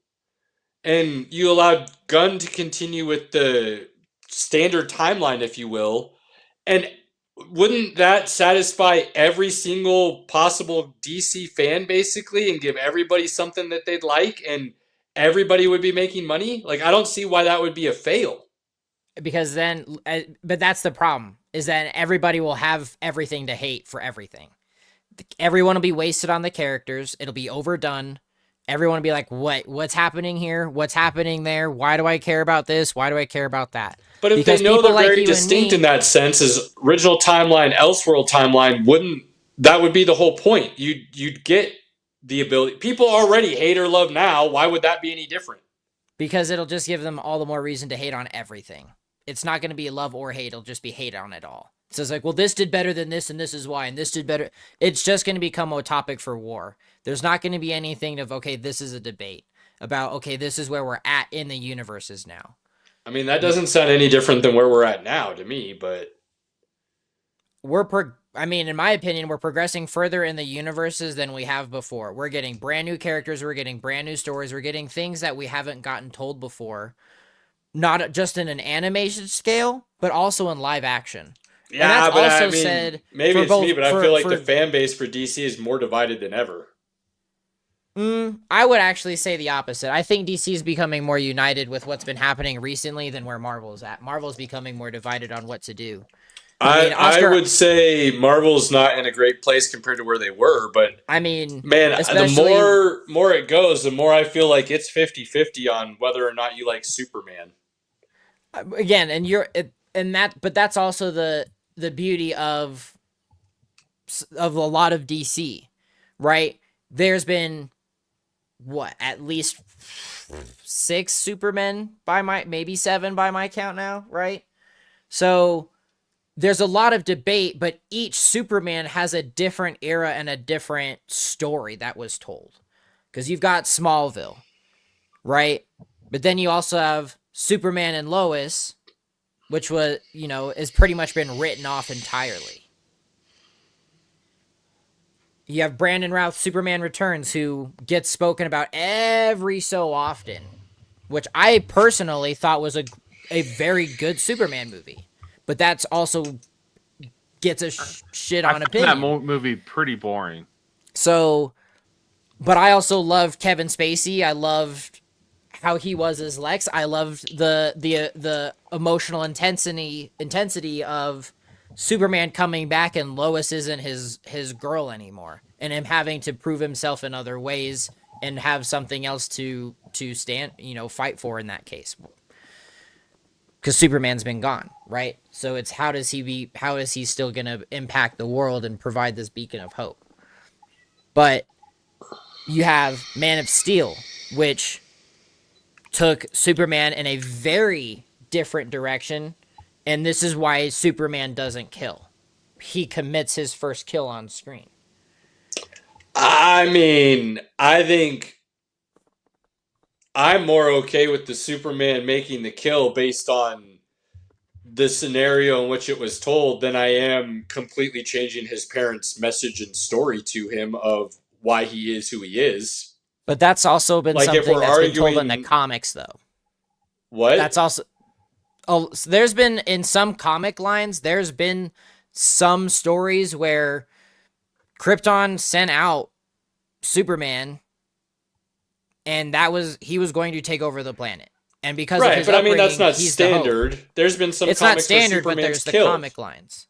and you allowed Gunn to continue with the standard timeline, if you will. And wouldn't that satisfy every single possible DC fan, basically, and give everybody something that they'd like, and everybody would be making money? Like, I don't see why that would be a fail. Because then, but that's the problem, is that everybody will have everything to hate for everything. Everyone will be wasted on the characters. It'll be overdone. Everyone will be like, what's happening here? What's happening there? Why do I care about this? Why do I care about that? But if because they know people they're like very you distinct and me, in that sense, as original timeline, Elseworld timeline, wouldn't that would be the whole point? You'd get the ability. People already hate or love now. Why would that be any different? because it'll just give them all the more reason to hate on everything. It's not going to be love or hate. It'll just be hate on it all. So it's like, well, this did better than this, and this is why, and this did better. It's just going to become a topic for war. There's not going to be anything of, okay, this is a debate about, okay, this is where we're at in the universes now. I mean, that doesn't sound any different than where we're at now to me, but in my opinion, we're progressing further in the universes than we have before. We're getting brand new characters. We're getting brand new stories. We're getting things that we haven't gotten told before. Not just in an animation scale, but also in live action. yeah, and that's but also I mean, said maybe for it's both, me, but I feel like the fan base for DC is more divided than ever. I would actually say the opposite. I think DC is becoming more united with what's been happening recently than where Marvel's at. Marvel's becoming more divided on what to do. I would say Marvel's not in a great place compared to where they were, but man, the more it goes, the more I feel like it's 50-50 on whether or not you like Superman. Again, but that's also the beauty of a lot of DC, right? There's been at least 6 Supermen maybe 7 by my count now, right? So there's a lot of debate, but each Superman has a different era and a different story that was told. Because you've got Smallville, right? But then you also have Superman and Lois, which was, has pretty much been written off entirely. You have Brandon Routh, Superman Returns, who gets spoken about every so often, which I personally thought was a very good Superman movie. But that's also gets a shit on I opinion. found that movie pretty boring. So, but I also loved Kevin Spacey. I loved how he was as Lex. I loved the emotional intensity of Superman coming back and Lois isn't his girl anymore, and him having to prove himself in other ways and have something else to stand, fight for in that case. Because Superman's been gone, right? So it's how is he still going to impact the world and provide this beacon of hope? But you have Man of Steel, which took Superman in a very different direction, and this is why Superman doesn't kill. He commits his first kill on screen. I mean, I think I'm more okay with the Superman making the kill based on the scenario in which it was told than I am completely changing his parents' message and story to him of why he is who he is. But that's also been something that's been told in the comics, though. What? That's also... Oh, so there's been, in some comic lines, there's been some stories where Krypton sent out Superman, and he was going to take over the planet. And because of his but I mean, that's not he's standard. There's been some it's comics not standard, where but there's Superman's killed. the comic lines.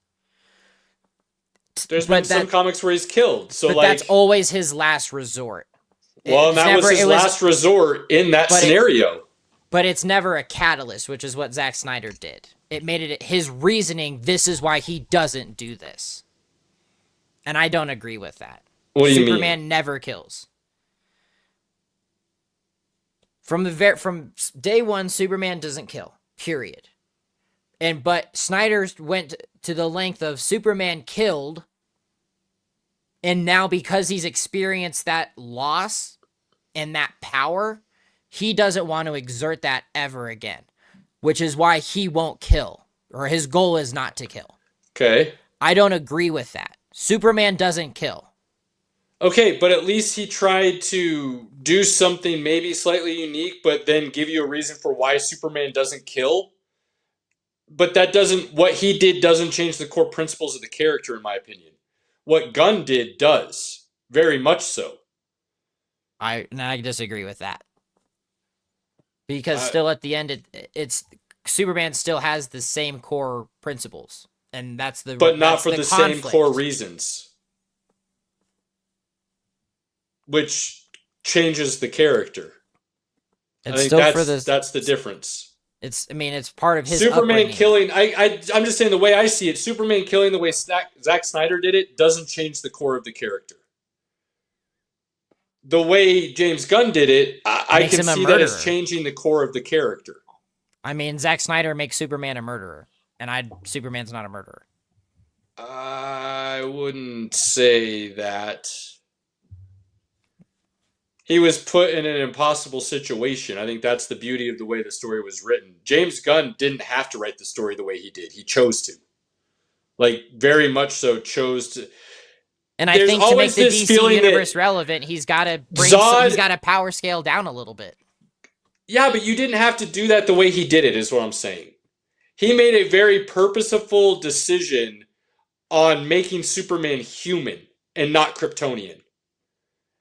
There's been some comics where he's killed. So, but that's always his last resort. Well, and that was his last resort in that scenario. But it's never a catalyst, which is what Zack Snyder did. It made it his reasoning, this is why he doesn't do this. And I don't agree with that. What do you mean? Superman never kills. From day one, Superman doesn't kill. Period. But Snyder went to the length of Superman killed, and now because he's experienced that loss and that power, he doesn't want to exert that ever again, which is why he won't kill, or his goal is not to kill. Okay. I don't agree with that. Superman doesn't kill. Okay, but at least he tried to do something maybe slightly unique, but then give you a reason for why Superman doesn't kill. But what he did doesn't change the core principles of the character, in my opinion. What Gunn did does, very much so. I disagree with that. Because still at the end, it's Superman still has the same core principles, and but not for the same core reasons, which changes the character. I think that's the difference. It's part of his Superman upbringing. killing. I'm just saying the way I see it. Superman killing the way Zack Snyder did it doesn't change the core of the character. The way James Gunn did it, I can see that as changing the core of the character. I mean, Zack Snyder makes Superman a murderer, and Superman's not a murderer. I wouldn't say that. He was put in an impossible situation. I think that's the beauty of the way the story was written. James Gunn didn't have to write the story the way he did. He chose to. Very much so chose to. And I think to make the DC universe relevant, he's got to he's got to power scale down a little bit. Yeah, but you didn't have to do that the way he did it, is what I'm saying. He made a very purposeful decision on making Superman human and not Kryptonian.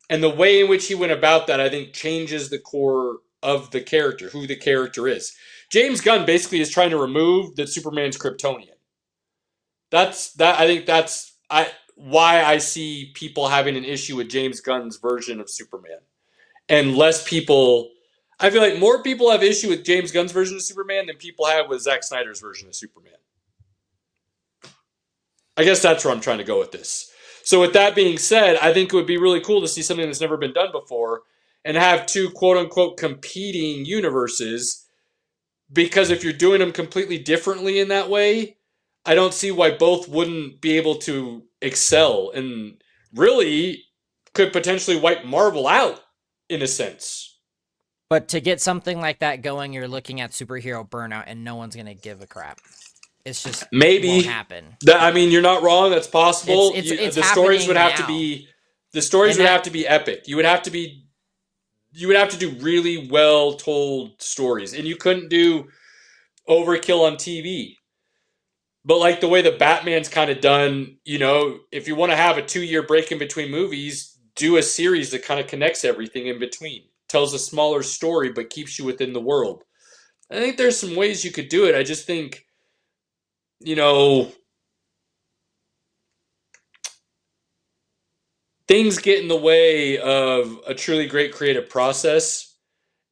And the way in which he went about that, I think, changes the core of the character, who the character is. James Gunn basically is trying to remove that Superman's Kryptonian. I think that's why I see people having an issue with James Gunn's version of Superman. And less people... I feel like more people have issue with James Gunn's version of Superman than people have with Zack Snyder's version of Superman. I guess that's where I'm trying to go with this. So with that being said, I think it would be really cool to see something that's never been done before and have two quote-unquote competing universes, because if you're doing them completely differently in that way, I don't see why both wouldn't be able to excel and really could potentially wipe Marvel out in a sense. But to get something like that going, you're looking at superhero burnout, and no one's gonna give a crap. It's just Maybe won't happen. I mean, you're not wrong. That's possible. It's The stories would have to now. be have to be epic. You would have to do really well told stories, and you couldn't do overkill on TV. But like the way the Batman's kind of done, if you want to have a 2-year break in between movies, do a series that kind of connects everything in between. Tells a smaller story, but keeps you within the world. I think there's some ways you could do it. I just think, things get in the way of a truly great creative process,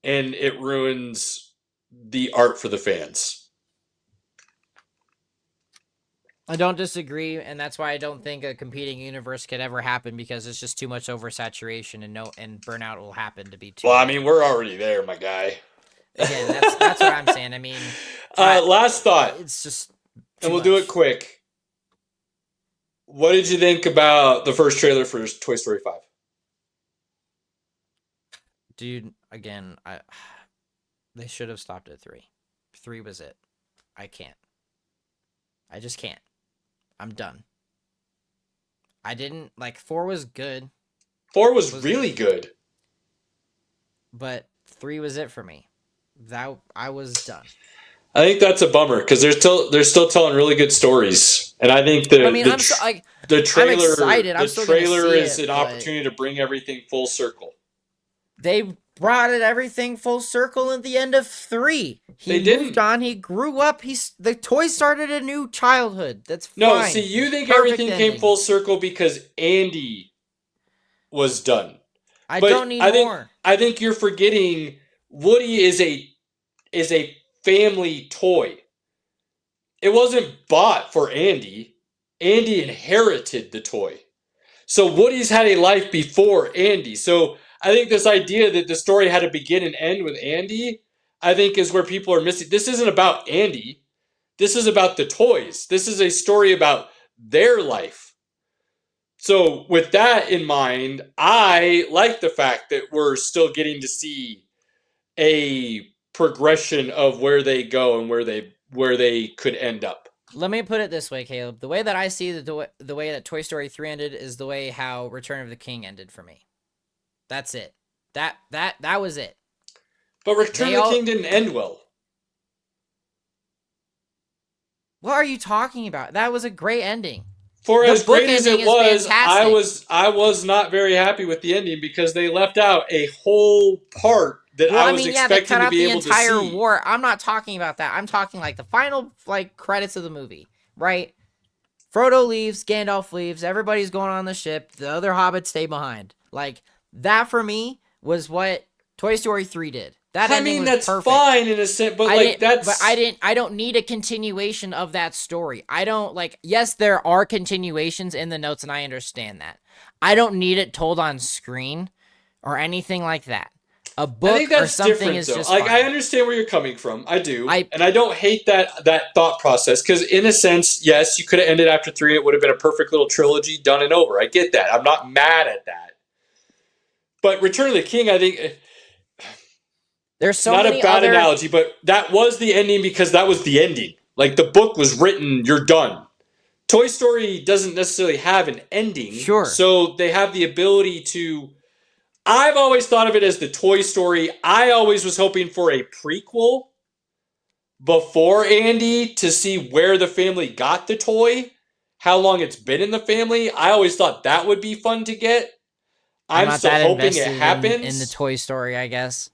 and it ruins the art for the fans. I don't disagree, and that's why I don't think a competing universe could ever happen, because it's just too much oversaturation, and burnout will happen to be too. Well, I mean, we're already there, my guy. Again, that's what I'm saying. I mean, last thought, it's just, and we'll do it quick. What did you think about the first trailer for Toy Story 5? Dude, again, they should have stopped at 3. 3 was it. I can't. I just can't. I'm done. I didn't, 4 was good. 4 was really good. But 3 was it for me. I was done. I think that's a bummer, because they're still telling really good stories, and I think the trailer I'm excited. The trailer is an opportunity to bring everything full circle. They brought everything full circle at the end of 3. He moved on. He grew up. The toy started a new childhood. That's fine. No, see, you think everything came full circle because Andy was done. I don't need more. I think you're forgetting Woody is a family toy. It wasn't bought for Andy. Andy inherited the toy. So Woody's had a life before Andy. So I think this idea that the story had to begin and end with Andy, I think is where people are missing. This isn't about Andy. This is about the toys. This is a story about their life. So with that in mind, I like the fact that we're still getting to see a progression of where they go and where they could end up. Let me put it this way, Caleb. The way that I see the way that Toy Story 3 ended is the way how Return of the King ended for me. That's it. That was it. But Return of the King didn't end well. What are you talking about? That was a great ending. For as great as it was, I was not very happy with the ending, because they left out a whole part that I was expecting to be able to see. They cut out the entire war. I'm not talking about that. I'm talking the final credits of the movie, right? Frodo leaves, Gandalf leaves, everybody's going on the ship, the other hobbits stay behind. That for me was what Toy Story 3 did. That ending was perfect. Fine in a sense, but I don't need a continuation of that story. I don't yes, there are continuations in the notes, and I understand that. I don't need it told on screen or anything like that. A book or something is just fine. I understand where you're coming from. I do. And I don't hate that thought process, because in a sense, yes, you could have ended after 3. It would have been a perfect little trilogy done and over. I get that. I'm not mad at that. But Return of the King, I think, there's so not many a bad other analogy, but that was the ending because that was the ending. The book was written, you're done. Toy Story doesn't necessarily have an ending. Sure. So they have the ability to... I've always thought of it as the Toy Story. I always was hoping for a prequel before Andy to see where the family got the toy, how long it's been in the family. I always thought that would be fun to get. I'm still hoping it happens. In the Toy Story, I guess.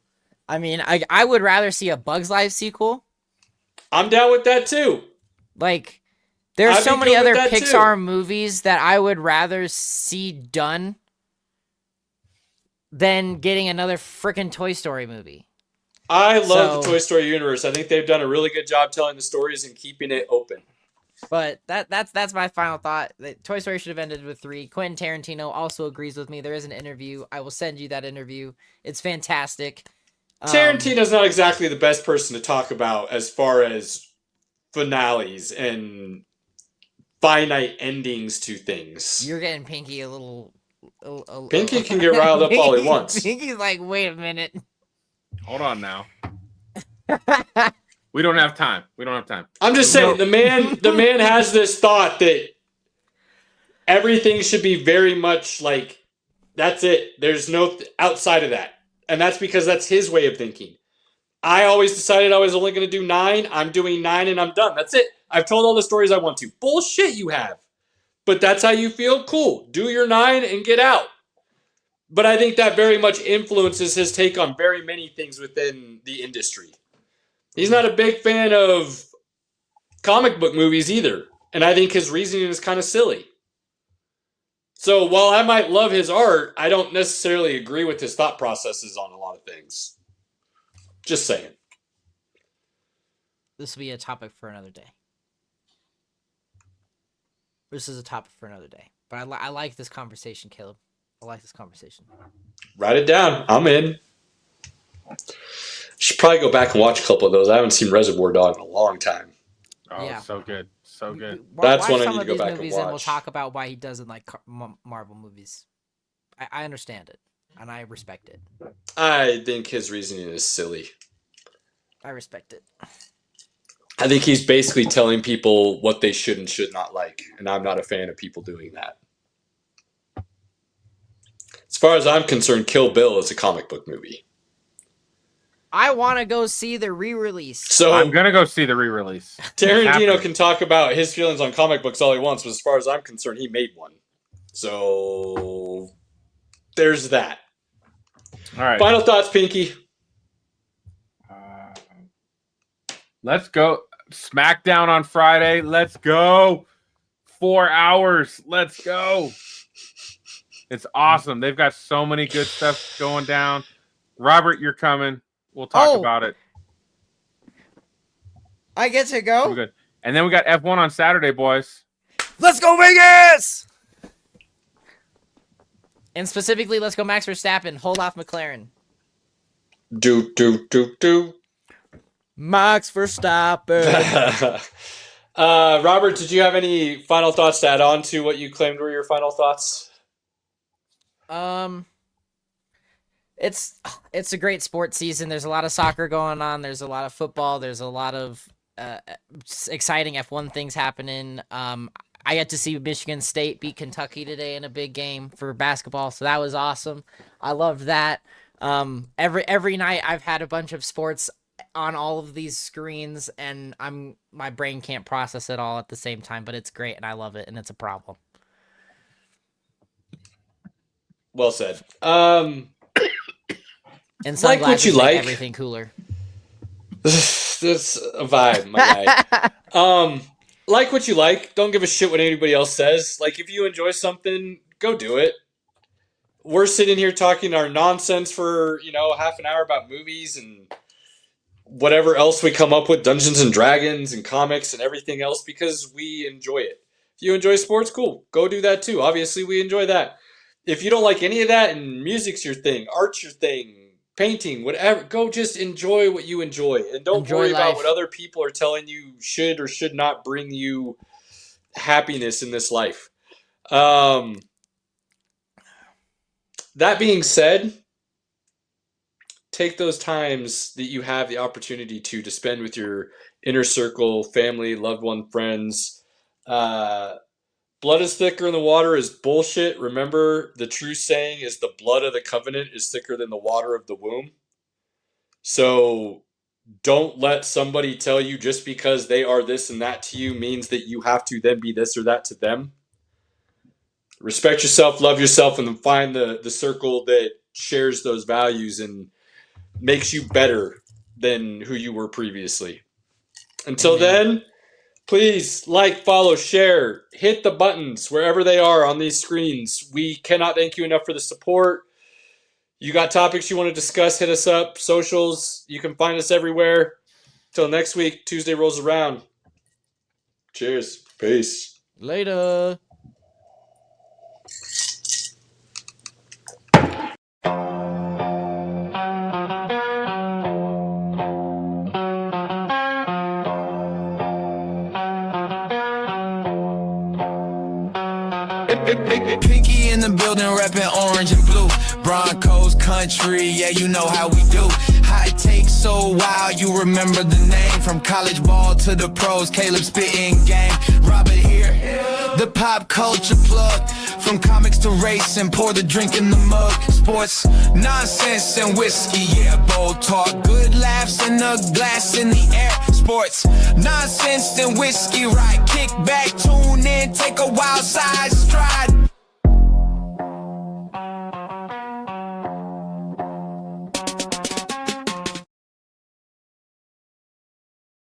I mean, I would rather see a Bug's Life sequel. I'm down with that too. There's so many other Pixar movies that I would rather see done than getting another freaking Toy Story movie. I love the Toy Story universe. I think they've done a really good job telling the stories and keeping it open. But that's my final thought. Toy Story should have ended with 3. Quentin Tarantino also agrees with me. There is an interview. I will send you that interview. It's fantastic. Tarantino's not exactly the best person to talk about as far as finales and finite endings to things. You're getting Pinky a little... Pinky can get riled up all he wants. Pinky's like, wait a minute. Hold on now. We don't have time. I'm just saying the man has this thought that everything should be very much like that's it. There's no outside of that. And that's because that's his way of thinking. I always decided I was only going to do 9. I'm doing 9 and I'm done. That's it. I've told all the stories I want to. Bullshit you have. But that's how you feel? Cool. Do your 9 and get out. But I think that very much influences his take on very many things within the industry. He's not a big fan of comic book movies either. And I think his reasoning is kind of silly. So while I might love his art, I don't necessarily agree with his thought processes on a lot of things. Just saying. This will be a topic for another day. This is a topic for another day. But I like this conversation, Caleb. I like this conversation. Write it down. I'm in. Should probably go back and watch a couple of those. I haven't seen Reservoir Dog in a long time. Oh, Yeah. So good. That's watch one I some need to of go these back and movies, and we'll watch. talk about why he doesn't like Marvel movies. I understand it, and I respect it. I think his reasoning is silly. I respect it. I think he's basically telling people what they should and should not like, and I'm not a fan of people doing that. As far as I'm concerned, Kill Bill is a comic book movie. I want to go see the re-release. So I'm going to go see the re-release. Tarantino can talk about his feelings on comic books all he wants, but as far as I'm concerned, he made one. So there's that. All right. Final thoughts, Pinky. Let's go. SmackDown on Friday. Let's go. 4 hours. Let's go. It's awesome. They've got so many good stuff going down. Robert, you're coming. We'll talk about it. I get to go? We're good. And then we got F1 on Saturday, boys. Let's go Vegas! And specifically, let's go Max Verstappen. Hold off McLaren. Do. Max Verstappen. Robert, did you have any final thoughts to add on to what you claimed were your final thoughts? It's a great sports season. There's a lot of soccer going on. There's a lot of football. There's a lot of exciting F1 things happening. I got to see Michigan State beat Kentucky today in a big game for basketball, so that was awesome. I loved that. Every night I've had a bunch of sports on all of these screens, and my brain can't process it all at the same time, but it's great and I love it, and it's a problem. Well said. And Like sunglasses what you make like. everything cooler. That's a vibe, my guy. Like what you like. Don't give a shit what anybody else says. Like, if you enjoy something, go do it. We're sitting here talking our nonsense for, half an hour about movies and whatever else we come up with, Dungeons and Dragons and comics and everything else, because we enjoy it. If you enjoy sports, cool. Go do that too. Obviously, we enjoy that. If you don't like any of that and music's your thing, art's your thing, painting, whatever, go just enjoy what you enjoy. And don't Enjoy worry about life. what other people are telling you should or should not bring you happiness in this life. That being said, take those times that you have the opportunity to spend with your inner circle, family, loved one, friends. Blood is thicker than the water is bullshit. Remember, the true saying is the blood of the covenant is thicker than the water of the womb. So don't let somebody tell you just because they are this and that to you means that you have to then be this or that to them. Respect yourself, love yourself, and then find the circle that shares those values and makes you better than who you were previously. Until then, please like, follow, share, hit the buttons wherever they are on these screens. We cannot thank you enough for the support. You got topics you want to discuss, hit us up. Socials, you can find us everywhere. Till next week, Tuesday rolls around. Cheers. Peace. Later. It Pinky in the building, reppin' orange and blue. Broncos country, yeah, you know how we do. High take so wild, you remember the name. From college ball to the pros, Caleb spitting game. Robert here, the pop culture plug. From comics to racing, pour the drink in the mug. Sports, nonsense and whiskey, yeah, bold talk. Good laughs and a glass in the air. Sports, nonsense and whiskey, right? Kick back, tune in, take a wild side.